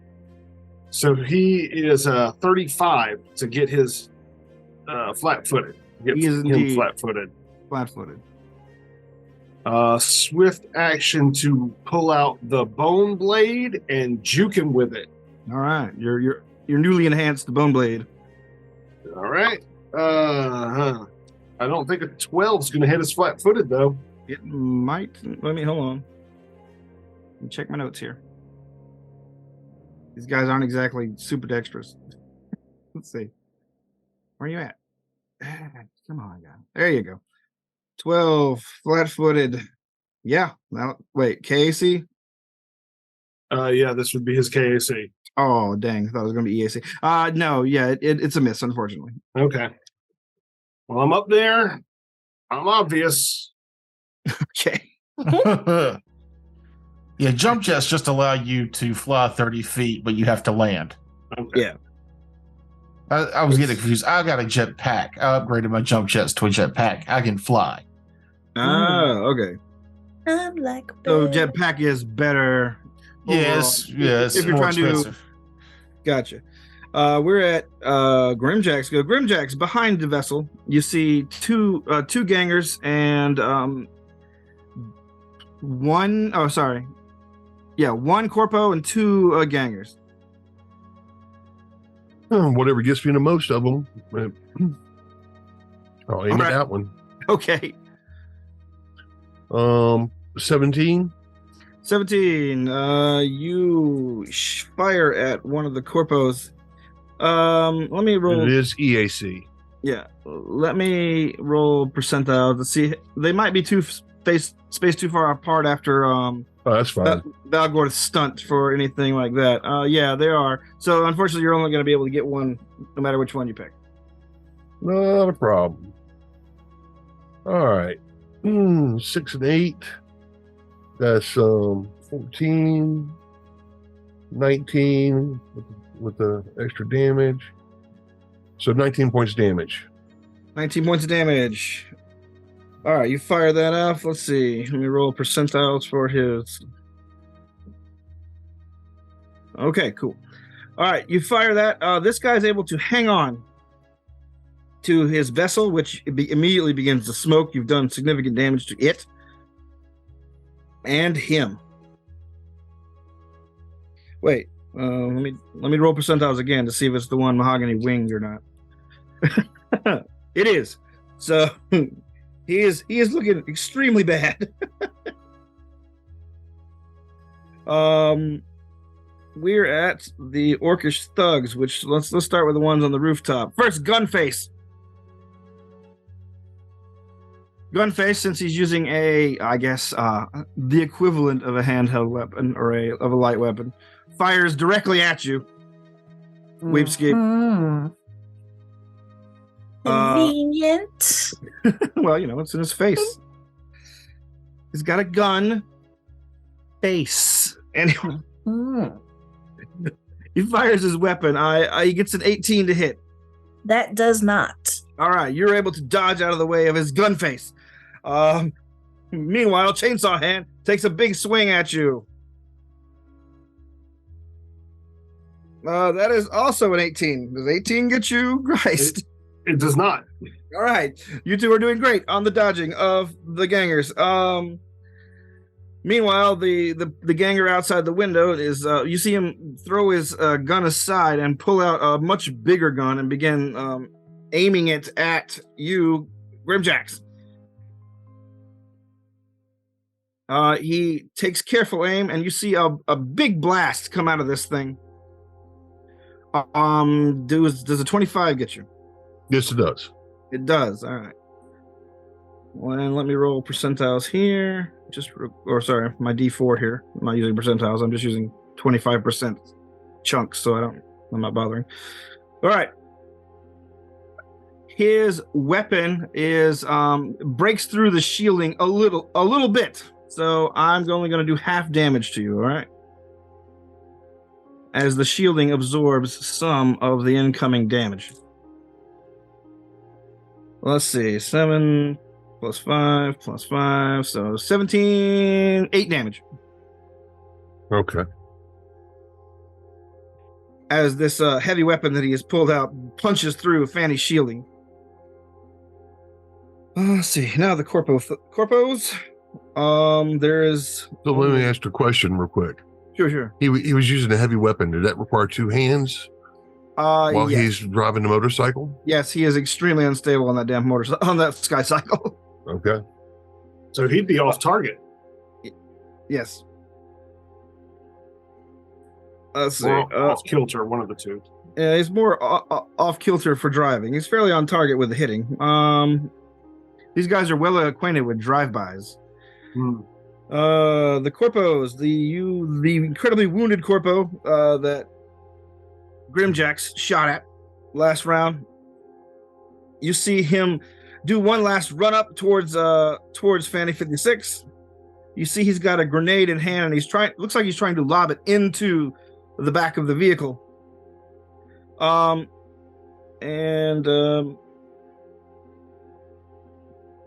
So he is 35 to get his flat-footed. Get He is him indeed. flat-footed. Flat-footed. Swift action to pull out the bone blade and juke him with it. All right, your newly enhanced bone blade. All right. I don't think a 12 is going to hit us flat-footed, though. It might. Let me hold on. Let me check my notes here. These guys aren't exactly super dexterous. Let's see. Where are you at? Come on, guy. There you go. 12, flat-footed. Yeah. Now, wait, KAC? Yeah, this would be his KAC. Oh, dang. I thought it was going to be EAC. No, yeah, it's a miss, unfortunately. Okay. Well, I'm up there. I'm obvious. Okay. Yeah, jump jets just allow you to fly 30 feet, but you have to land. Okay. Yeah. I was getting confused. I got a jetpack. I upgraded my jump jets to a jetpack. I can fly. Okay. I'm like a So bird. jetpack is better. Yes, overall. yes. If you're more trying to expensive. Gotcha. We're at Grimjack's. Go Grimjack's behind the vessel. You see two gangers and one. Oh, sorry. Yeah, one corpo and two gangers. Whatever gets me to most of them. I'll aim All right. at that one. Okay. 17. 17. You fire at one of the corpos. Let me roll. It is EAC. Yeah, let me roll percentile to see. They might be too space too far apart after Oh, that's fine. Valgor's stunt for anything like that. Yeah, they are. So unfortunately, you're only going to be able to get one, no matter which one you pick. Not a problem. All right. 6 and 8. That's 14, 19 with the extra damage. So 19 points damage. 19 points of damage. All right, you fire that off. Let's see. Let me roll percentiles for his. Okay, cool. All right, you fire that. This guy's able to hang on to his vessel, which immediately begins to smoke. You've done significant damage to it and him. Wait, let me roll percentiles again to see if it's the one mahogany winged or not. It is. So he is looking extremely bad. We're at the orcish thugs, which let's start with the ones on the rooftop. First, Gunface. Gunface, since he's using I guess the equivalent of a handheld weapon or of a light weapon, fires directly at you. Weepscape. Convenient. Well, it's in his face. He's got a gun. Face. Anyway, he fires his weapon. He gets an 18 to hit. That does not. All right, you're able to dodge out of the way of his gun face. Meanwhile, Chainsaw Hand takes a big swing at you. That is also an 18. Does 18 get you? Christ. It does not. All right, you two are doing great on the dodging of the gangers. Meanwhile, the ganger outside the window is you see him throw his gun aside and pull out a much bigger gun and begin aiming it at you, Grimjacks. He takes careful aim, and you see a big blast come out of this thing. Does a 25 get you? Yes, it does. It does. All right. Well, and let me roll percentiles here. Sorry, my D4 here. I'm not using percentiles. I'm just using 25% chunks, so I'm not bothering. All right. His weapon is breaks through the shielding a little bit. So I'm only going to do half damage to you. All right. As the shielding absorbs some of the incoming damage. Let's see, 7 plus 5 plus 5, so 17, 8 damage. Okay. As this heavy weapon that he has pulled out punches through Fanny's shielding. Let's see, now the corpos. There is... So let me ask a question real quick. Sure. He was using a heavy weapon. Did that require two hands? while yes. he's driving the motorcycle? Yes, he is extremely unstable on that damn motorcycle, on that sky cycle. Okay. So he'd be off target. Yes. Let's see. Or off kilter, one of the two. Yeah, he's more off kilter for driving. He's fairly on target with the hitting. These guys are well acquainted with drive-bys. The corpos, the incredibly wounded corpo that Grimjack's shot at last round. You see him do one last run up towards Fanny 56. You see he's got a grenade in hand and looks like he's trying to lob it into the back of the vehicle.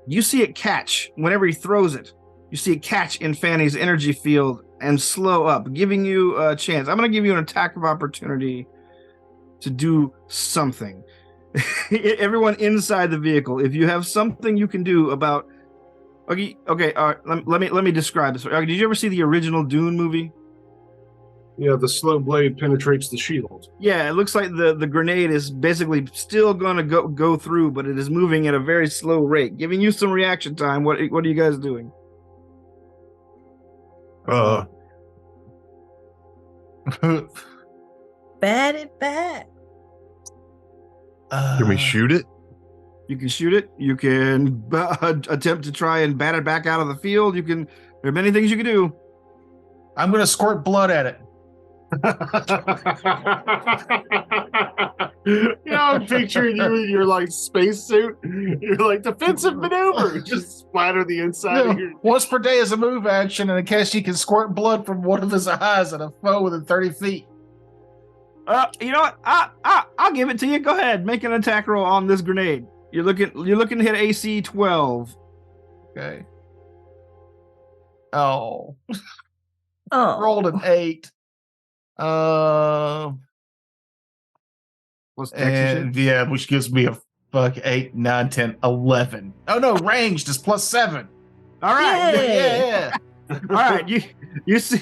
You see it catch whenever he throws it. You see it catch in Fanny's energy field and slow up, giving you a chance. I'm going to give you an attack of opportunity to do something. Everyone inside the vehicle, if you have something you can do about. Okay. Let me describe this. Did you ever see the original Dune movie? Yeah, the slow blade penetrates the shield. Yeah, it looks like the grenade is basically still going to go through, but it is moving at a very slow rate, giving you some reaction time. What are you guys doing? Bat it back. Can we shoot it? You can shoot it. You can attempt to try and bat it back out of the field. There are many things you can do. I'm going to squirt blood at it. I'm picturing you in your like spacesuit. You're like defensive maneuver. Just splatter the inside of your. Once per day is a move action, and in case you can squirt blood from one of his eyes at a foe within 30 feet. You know what? I'll give it to you. Go ahead, make an attack roll on this grenade. You're looking to hit AC 12. Okay. Oh. Oh. Rolled an 8. What's And yeah, which gives me a 8, 9, 10, 11. Oh no, ranged is +7. All right. Yay. Yeah. All right. You see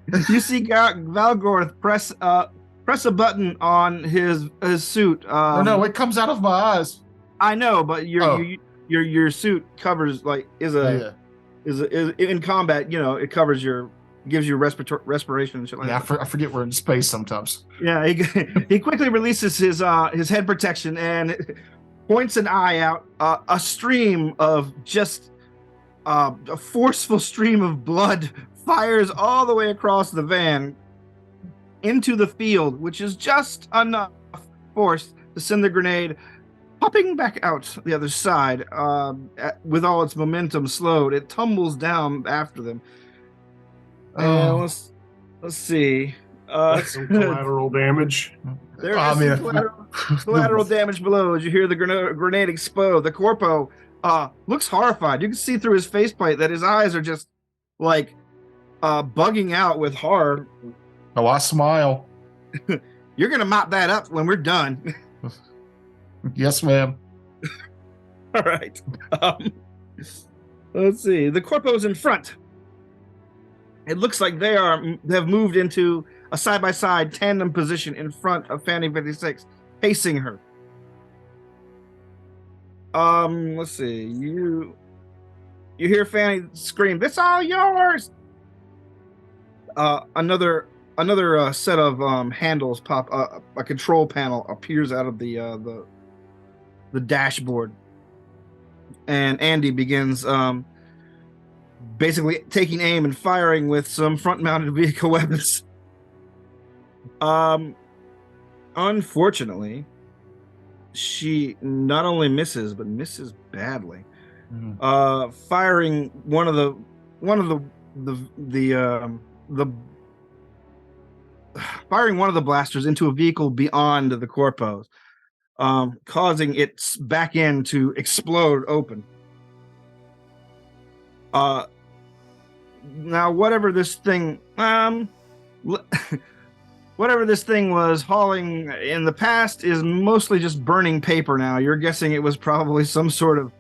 Valgorth press a button on his suit. No, it comes out of my eyes. I know, but your suit covers is in combat. You know, it covers gives you respiration and shit like that. I forget we're in space sometimes. Yeah, he quickly releases his head protection and points an eye out. A stream of just a forceful stream of blood fires all the way across the van into the field, which is just enough force to send the grenade popping back out the other side. With all its momentum slowed, it tumbles down after them. Let's see. That's some collateral damage. There is collateral damage below as you hear the grenade explode. The corpo looks horrified. You can see through his faceplate that his eyes are just like bugging out with horror. Oh, I smile. You're gonna mop that up when we're done. Yes, ma'am. All right. Let's see. The corpo's in front. It looks like they have moved into a side-by-side tandem position in front of Fanny 56, facing her. Let's see. You hear Fanny scream, "This all yours!" Another set of handles pop up. A control panel appears out of the dashboard, and Andy begins basically taking aim and firing with some front-mounted vehicle weapons. Unfortunately, she not only misses but misses badly. Firing one of the firing one of the blasters into a vehicle beyond the corpos, causing its back end to explode open. Now, whatever this thing was hauling in the past is mostly just burning paper now. You're guessing it was probably some sort of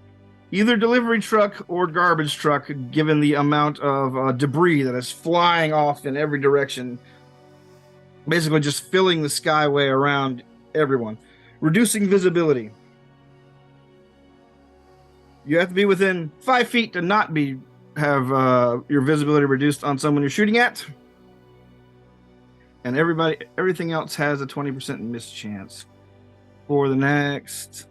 either delivery truck or garbage truck, given the amount of debris that is flying off in every direction, basically just filling the skyway around everyone. Reducing visibility. You have to be within 5 feet to not have your visibility reduced on someone you're shooting at. And everything else has a 20% miss chance for the next.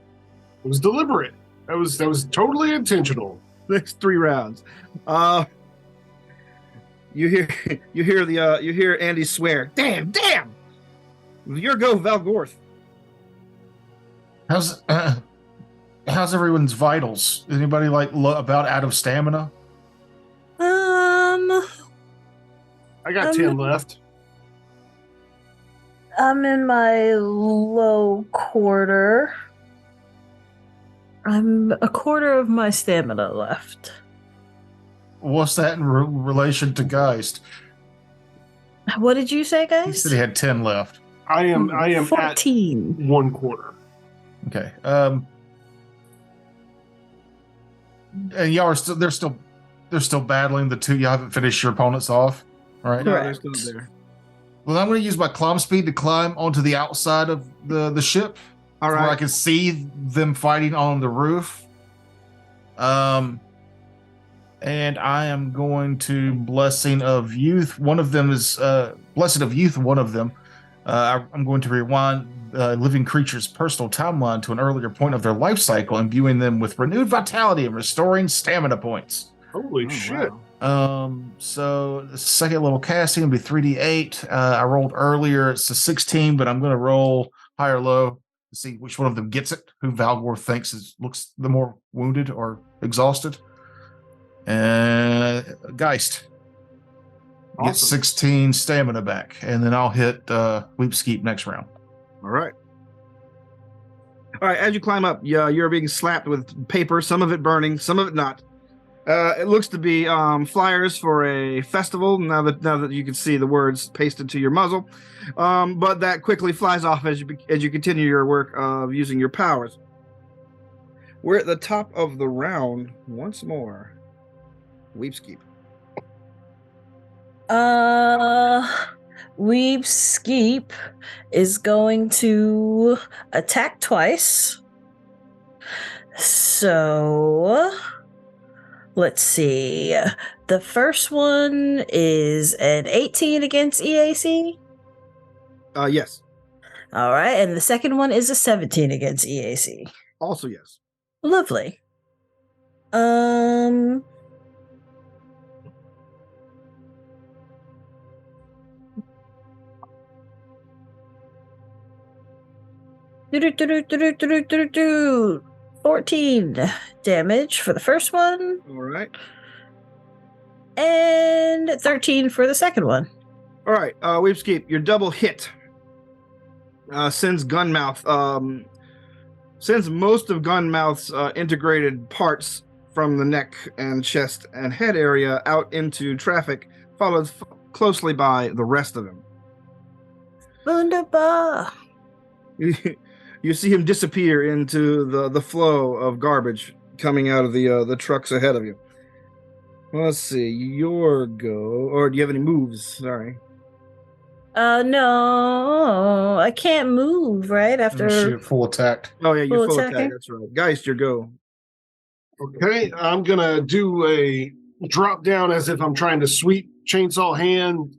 It was deliberate. That was totally intentional. Next 3 rounds. You hear Andy swear. Damn. Your go, Valgorth. How's everyone's vitals? Anybody about out of stamina? Um, I got 10 left. I'm in my low quarter. I'm a quarter of my stamina left. What's that in relation to Geist? What did you say, He guys? said he had 10 left. I am 14. at 1 quarter. Okay. And y'all are still they're still battling the two. You haven't finished your opponents off. All right. No, they're Correct. still there. Well, I'm going to use my climb speed to climb onto the outside of the ship. All Where I right. can see them fighting on the roof. And I am going to Blessing of Youth. One of them is Blessing of Youth. One of them. I'm going to rewind living creature's personal timeline to an earlier point of their life cycle, imbuing them with renewed vitality and restoring stamina points. Holy Oh, shit. wow. So the second level casting will be 3d8. I rolled earlier. It's a 16, but I'm going to roll high or low to see which one of them gets it. Who Valgor thinks looks the more wounded or exhausted. Geist gets Awesome. 16 stamina back, and then I'll hit Weepskeep next round. All right. As you climb up, you're being slapped with paper, some of it burning, some of it not. It looks to be flyers for a festival, now that you can see the words pasted to your muzzle. But that quickly flies off as you continue your work of using your powers. We're at the top of the round once more. Weepskeep. Weepskeep is going to attack twice. So let's see. The first one is an 18 against EAC. Yes. All right, and the second one is a 17 against EAC. Also yes. Lovely. Do 14 damage for the first one, All right. and 13 for the second one. All right, Weepskeep, your double hit sends Gunmouth, sends most of Gunmouth's integrated parts from the neck and chest and head area out into traffic, followed closely by the rest of him. Wunderbar. You see him disappear into the flow of garbage coming out of the trucks ahead of you. Let's see, your go, or do you have any moves? Sorry. No, I can't move right after. Shoot, full attack. Oh yeah, you're Full full attacking? attack. That's right. Geist, your go. Okay, I'm gonna do a drop down as if I'm trying to sweep chainsaw hand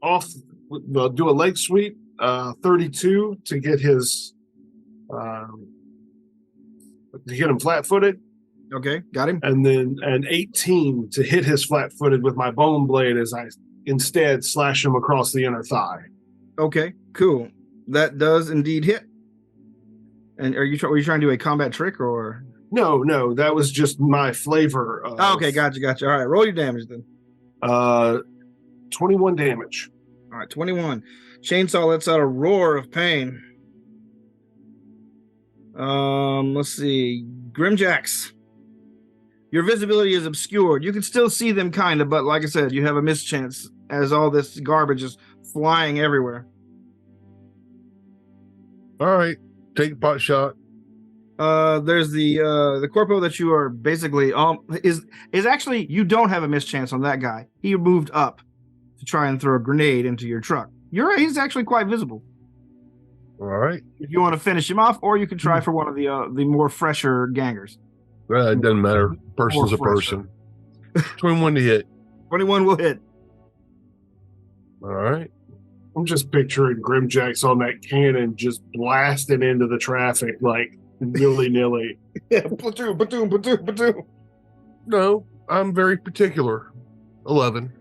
off. Do a leg sweep, 32 to get his to get him flat-footed, Okay, got him. and then an 18 to hit his flat-footed with my bone blade as I instead slash him across the inner thigh. Okay, cool. That does indeed hit. And were you trying to do a combat trick or? No, that was just my flavor. Of, Okay, gotcha. All right, roll your damage then. 21 damage. All right, 21. Chainsaw lets out a roar of pain. Let's see. Grimjacks. Your visibility is obscured. You can still see them kind of, but like I said, you have a mischance as all this garbage is flying everywhere. All right, take a pot shot. There's the corpo that you are basically is actually, you don't have a mischance on that guy. He moved up to try and throw a grenade into your truck. He's actually quite visible. All right. if you want to finish him off, or you can try for one of the more fresher gangers. Well, it doesn't matter. Person's a More person. 21 to hit. 21 will hit. All right. I'm just picturing Grimjacks on that cannon just blasting into the traffic like willy-nilly. Yeah, platoon, platoon, platoon, platoon. No, I'm very particular. 11.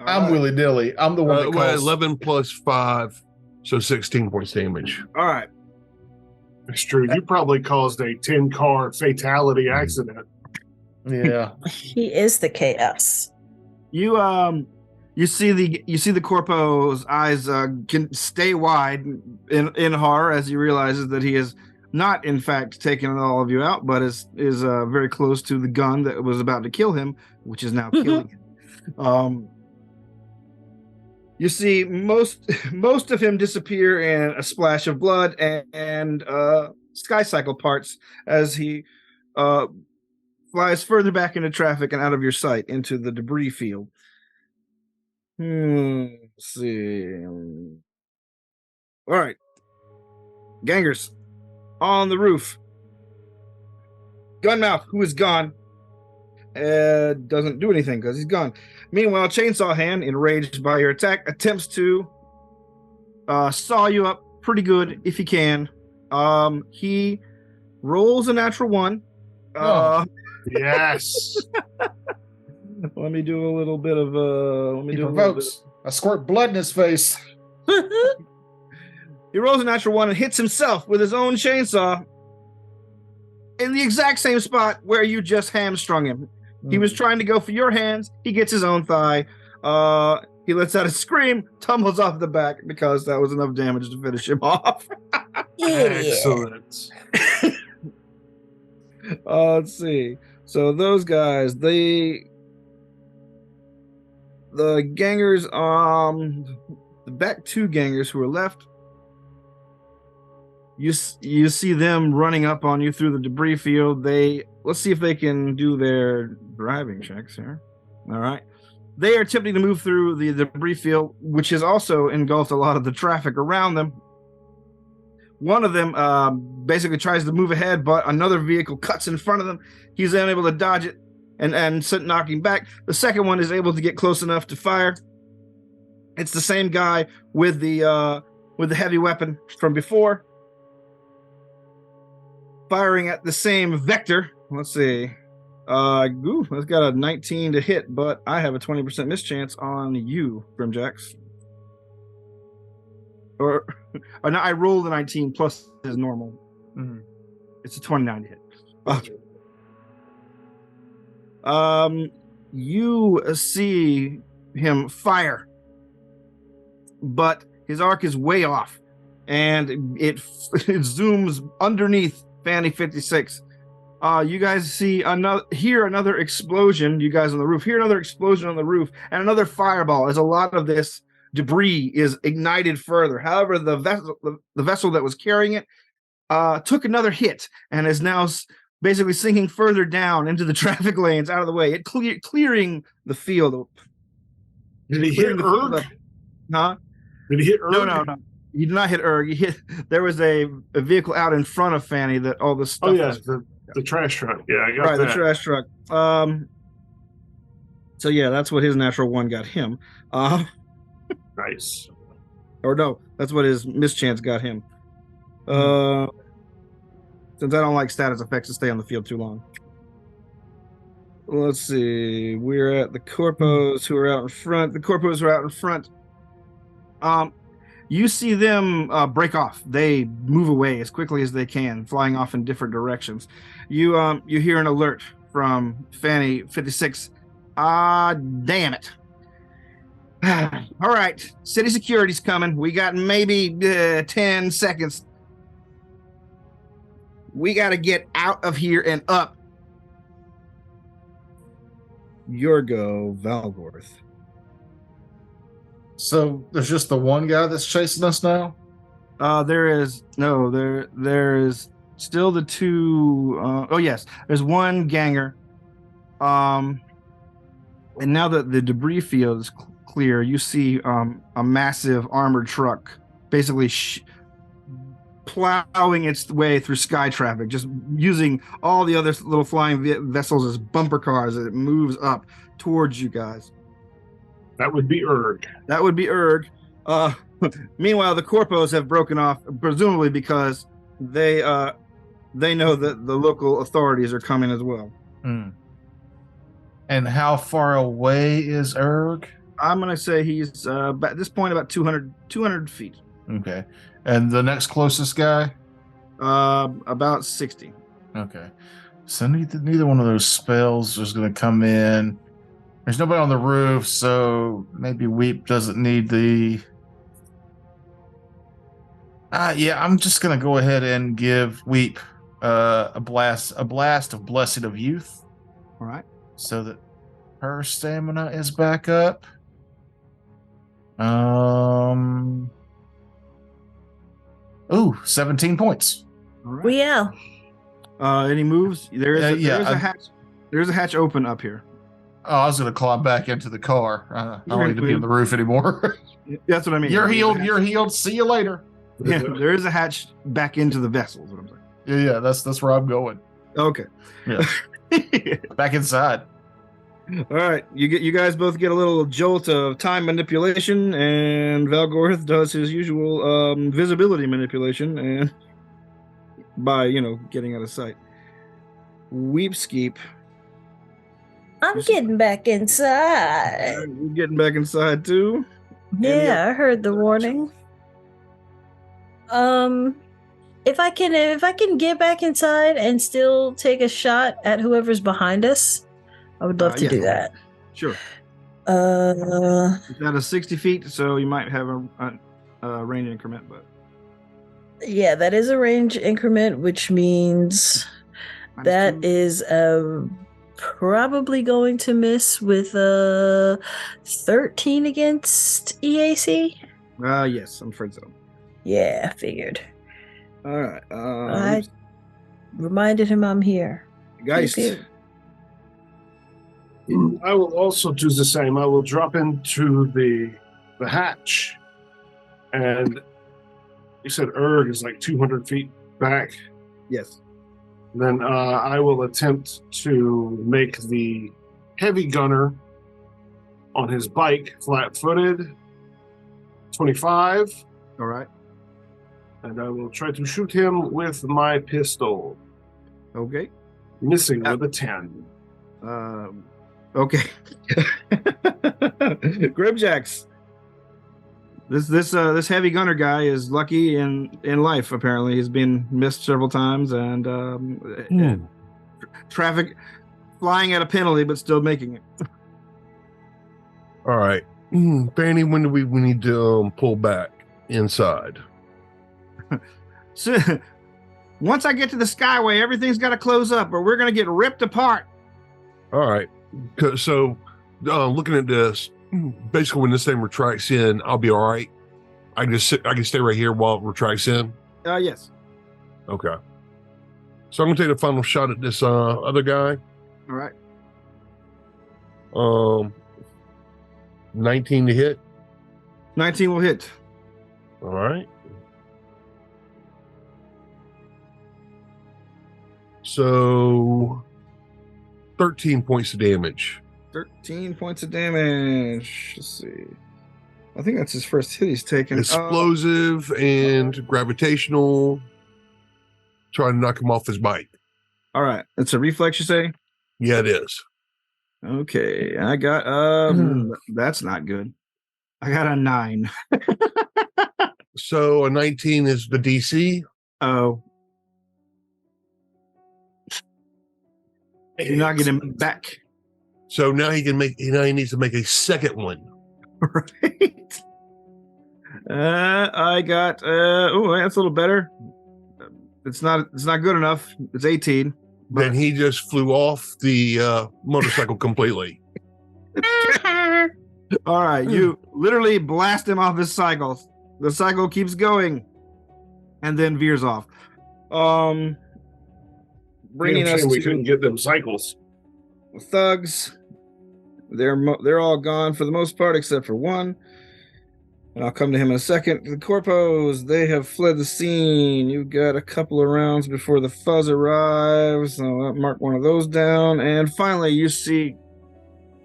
I'm willy nilly. I'm the one that Well, calls. 11 plus 5, so 16 points damage. All right. It's true. You probably caused a 10-car fatality accident. Yeah. He is the chaos. You see the corpo's eyes can stay wide in horror as he realizes that he is not in fact taking all of you out, but is very close to the gun that was about to kill him, which is now killing him. You see most of him disappear in a splash of blood and sky cycle parts as he flies further back into traffic and out of your sight into the debris field. Let's see. All right. Gangers on the roof. Gunmouth, who is gone, doesn't do anything because he's gone. Meanwhile, Chainsaw Hand, enraged by your attack, attempts to saw you up pretty good if he can. He rolls a natural 1. Yes. Let me do a little bit of He provokes. I squirt blood in his face. He rolls a natural 1 and hits himself with his own chainsaw in the exact same spot where you just hamstrung him. He was trying to go for your hands. He gets his own thigh. He lets out a scream, tumbles off the back because that was enough damage to finish him off. Excellent. Let's see. So those guys, the gangers, the back 2 gangers who are left, you see them running up on you through the debris field. Let's see if they can do their driving checks here. All right. They are attempting to move through the debris field, which has also engulfed a lot of the traffic around them. One of them basically tries to move ahead, but another vehicle cuts in front of them. He's unable to dodge it and knocking back. The second one is able to get close enough to fire. It's the same guy with the heavy weapon from before, firing at the same vector. Let's see. That's got a 19 to hit, but I have a 20% mischance on you, Grimjacks. Or no, I rolled a 19 plus his normal. Mm-hmm. It's a 29 to hit. You see him fire, but his arc is way off, and it zooms underneath Fanny 56. You guys hear another explosion. You guys on the roof hear another explosion on the roof, and another fireball as a lot of this debris is ignited further. However, the vessel that was carrying it took another hit and is now basically sinking further down into the traffic lanes out of the way. It clearing the field. Did he hit Erg? Huh? Did he hit Erg? No. He did not hit Erg. There was a vehicle out in front of Fanny that all this stuff. Oh yeah, the trash truck. Yeah, I got that. The trash truck. So yeah, that's what his natural 1 got him. Nice. Or no, that's what his mischance got him. Since I don't like status effects to stay on the field too long. Let's see. We're at the corpos who are out in front. The corpos are out in front. You see them break off. They move away as quickly as they can, flying off in different directions. You hear an alert from Fanny 56. Damn it. All right, city security's coming. We got maybe 10 seconds. We got to get out of here and up. Your go, Valgorth. So there's just the one guy that's chasing us now? There is still the 2. Yes, there's one ganger. And now that the debris field is clear, you see a massive armored truck basically plowing its way through sky traffic, just using all the other little flying vessels as bumper cars as it moves up towards you guys. That would be Erg. That would be Erg. Meanwhile, the corpos have broken off, presumably because they know that the local authorities are coming as well. Hmm. And how far away is Erg? I'm going to say he's at this point about 200 feet. Okay. And the next closest guy? About 60. Okay. So neither one of those spells is going to come in. There's nobody on the roof, so maybe Weep doesn't need the... yeah, I'm just going to go ahead and give Weep a blast of Blessing of Youth. All right. So that her stamina is back up. 17 points. All right. Yeah. Any moves? There's a hatch. There's a hatch open up here. Oh, I was going to climb back into the car. I don't need to be on the roof anymore. That's what I mean. You're healed. You're healed. See you later. Yeah, there is a hatch back into the vessel. Is what I'm saying. Yeah, that's where I'm going. Okay. Yeah. Back inside. All right, you guys both get a little jolt of time manipulation, and Valgorith does his usual visibility manipulation, and by getting out of sight. Weepskeep, I'm getting back inside. you're getting back inside too. Yeah, I heard the warning. If I can get back inside and still take a shot at whoever's behind us, I would love to do that. Sure. It's at a 60 feet, so you might have a range increment, but yeah, that is a range increment, which means that is probably going to miss with a 13 against EAC. Yes, I'm afraid so. Yeah, figured. All right. I reminded him I'm here. Geist. I will also do the same. I will drop into the hatch, and you said Erg is like 200 feet back. Yes. Then I will attempt to make the heavy gunner on his bike flat-footed. 25. All right. And I will try to shoot him with my pistol. Okay. Missing with a 10. Okay. Gribjacks. This heavy gunner guy is lucky in life. Apparently, he's been missed several times, and traffic flying at a penalty, but still making it. All right, Fanny. When do we need to pull back inside? So, once I get to the Skyway, everything's got to close up, or we're going to get ripped apart. All right. So, looking at this, basically, when this thing retracts in, I'll be all right. I can stay right here while it retracts in. Yes. Okay. So I'm gonna take a final shot at this other guy. All right. 19 to hit. 19 will hit. All right. So 13 points of damage. 13 points of damage. Let's see. I think that's his first hit he's taken. Explosive and gravitational. Trying to knock him off his bike. All right. It's a reflex, you say? Yeah, it is. Okay. I got that's not good. I got a 9. So a 19 is the DC. Oh. You're not getting him back. So now he needs to make a second one. Right. I got that's a little better. It's not good enough. It's 18. Then he just flew off the motorcycle completely. All right, you literally blast him off his cycle. The cycle keeps going and then veers off. Bringing us we to couldn't get them cycles. thugs. They're all gone for the most part except for one. And I'll come to him in a second. The corpos, they have fled the scene. You've got a couple of rounds before the fuzz arrives. I'll mark one of those down. And finally, you see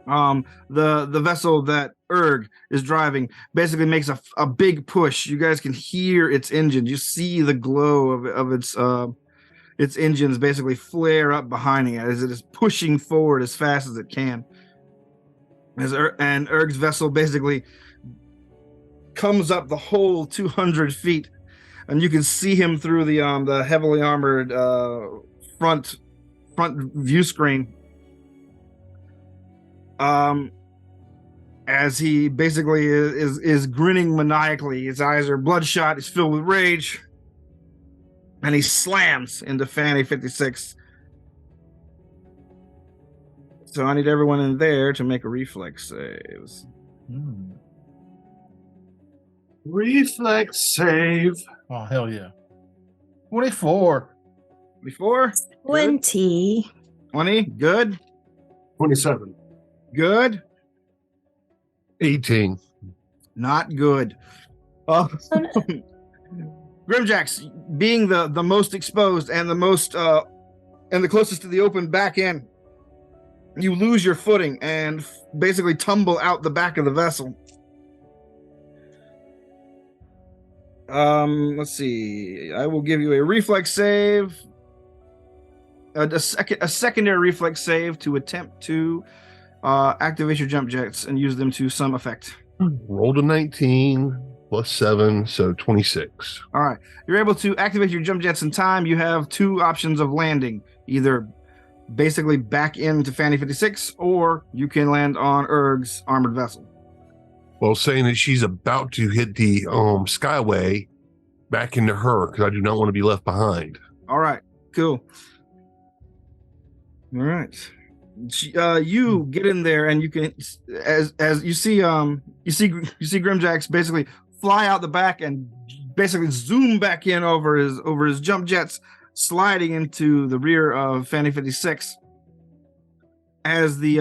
the vessel that Erg is driving basically makes a big push. You guys can hear its engine. You see the glow of its engines basically flare up behind it as it is pushing forward as fast as it can. And Erg's vessel basically comes up the whole 200 feet, and you can see him through the heavily armored front view screen. As he basically is grinning maniacally. His eyes are bloodshot. He's filled with rage, and he slams into Fanny 56. So I need everyone in there to make a reflex saves. Reflex save. Oh, hell yeah. 24. 24? 20. 20? Good. 27. Good. 18. Not good. Grimjacks, being the most exposed and the most and the closest to the open back end, you lose your footing and basically tumble out the back of the vessel. Let's see. I will give you a reflex save, a secondary reflex save to attempt to activate your jump jets and use them to some effect. Rolled a 19 plus 7, so 26. All right. You're able to activate your jump jets in time. You have two options of landing, either basically back into Fanny 56, or you can land on Erg's armored vessel. Well, saying that she's about to hit the skyway, back into her, because I do not want to be left behind. All right. Cool. All right. You get in there, and you can, as you see Grimjacks basically fly out the back and basically zoom back in over his jump jets, sliding into the rear of Fanny 56. As the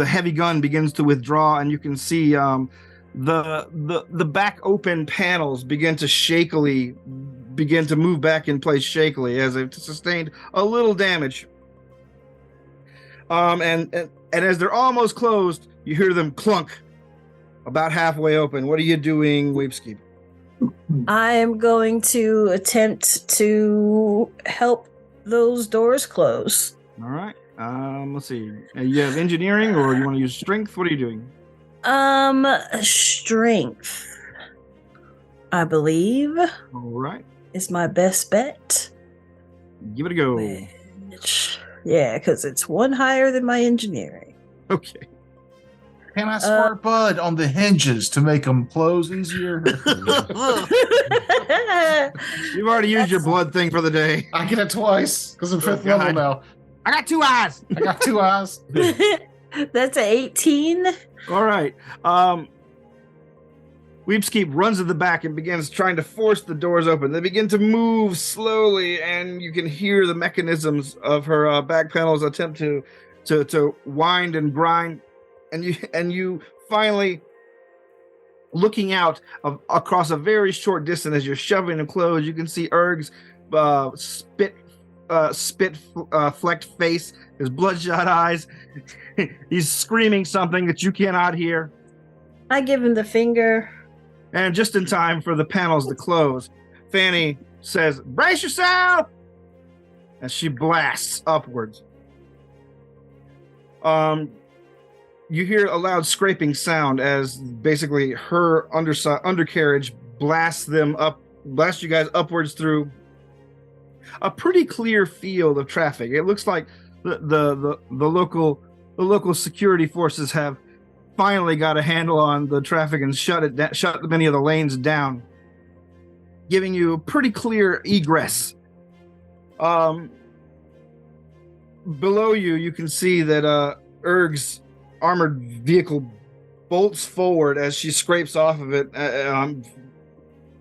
heavy gun begins to withdraw, and you can see the back open panels begin to move back in place shakily as they've sustained a little damage. And as they're almost closed, you hear them clunk about halfway open. What are you doing, Weepskeep? I am going to attempt to help those doors close. All right. Let's see. You have engineering, or you want to use strength? What are you doing? Strength, I believe, All right. is my best bet. Give it a go. Yeah, because it's one higher than my engineering. Okay. Can I squirt Bud on the hinges to make them close easier? You've already used your blood thing for the day. I get it twice because I'm fifth God. level now. I got two eyes. I got 2 eyes. That's a 18. All right. Weepskeep runs to the back and begins trying to force the doors open. They begin to move slowly, and you can hear the mechanisms of her back panels attempt to wind and grind. And you finally, looking out across a very short distance as you're shoving them closed, you can see Erg's flecked face, his bloodshot eyes. He's screaming something that you cannot hear. I give him the finger. And just in time for the panels to close, Fanny says, "Brace yourself!" as she blasts upwards. You hear a loud scraping sound as basically her undercarriage blasts you guys upwards through a pretty clear field of traffic. It looks like the local security forces have finally got a handle on the traffic and shut many of the lanes down, giving you a pretty clear egress. Below you can see that Erg's armored vehicle bolts forward as she scrapes off of it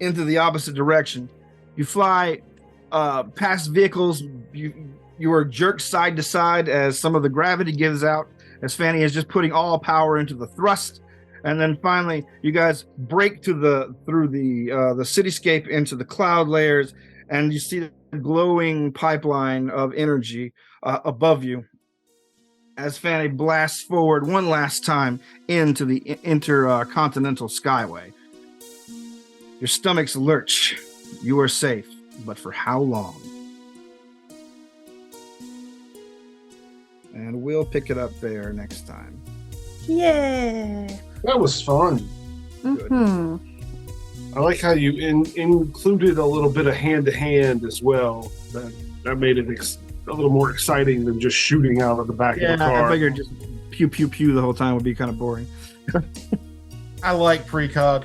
into the opposite direction. You fly past vehicles. You are jerked side to side as some of the gravity gives out, as Fanny is just putting all power into the thrust, And then finally, you guys break through the cityscape into the cloud layers, and you see the glowing pipeline of energy above you as Fanny blasts forward one last time into the intercontinental skyway. Your stomachs lurch. You are safe, but for how long? And we'll pick it up there next time. Yeah. That was fun. Mm-hmm. I like how you included a little bit of hand-to-hand as well. That made it a little more exciting than just shooting out of the back of the car. I figured just pew, pew, pew the whole time would be kind of boring. I like precog.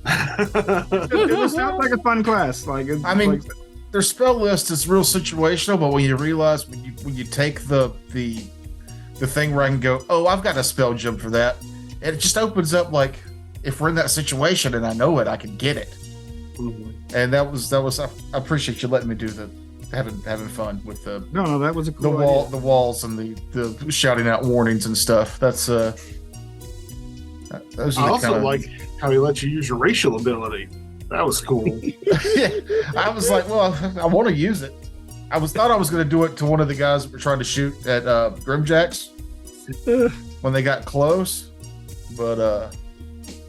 It sounds like a fun class. Their spell list is real situational, but when you realize when you take the thing where I can go, oh, I've got a spell gem for that, and it just opens up like if we're in that situation and I know it, I can get it. Mm-hmm. And that was I appreciate you letting me do the having fun with the No, that was a cool idea. the walls and the shouting out warnings and stuff. That's those are I also kinda... like how he let you use your racial ability. That was cool. Yeah, I was like, well, I want to use it. Thought I was going to do it to one of the guys that were trying to shoot at Grimjacks when they got close, but I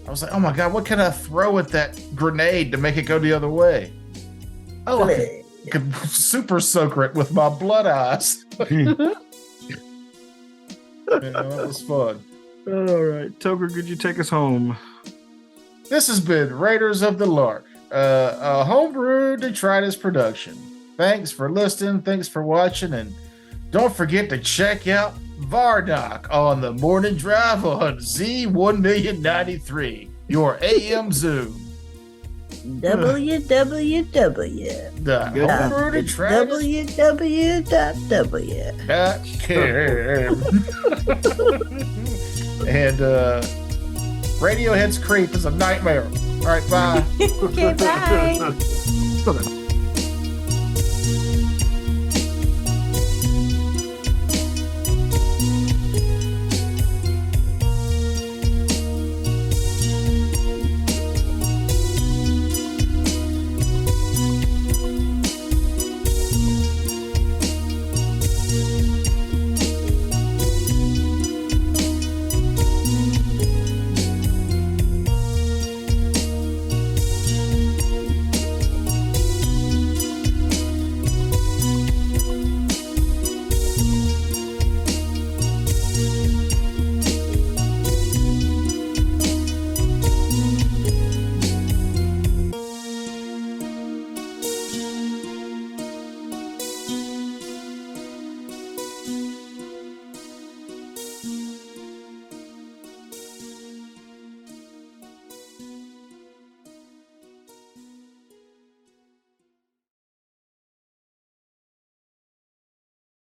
was like, oh my god, what can I throw at that grenade to make it go the other way? Oh, I could super soaker it with my blood eyes. That was fun. All right, Toker, could you take us home? This has been Raiders of the Lark, a homebrew detritus production. Thanks for listening. Thanks for watching. And don't forget to check out Vardock on the morning drive on Z1,093, your AM Zoom. www. The homebrew detritus. www.com. And Radiohead's Creep is a nightmare. All right, bye. Okay, bye. So then,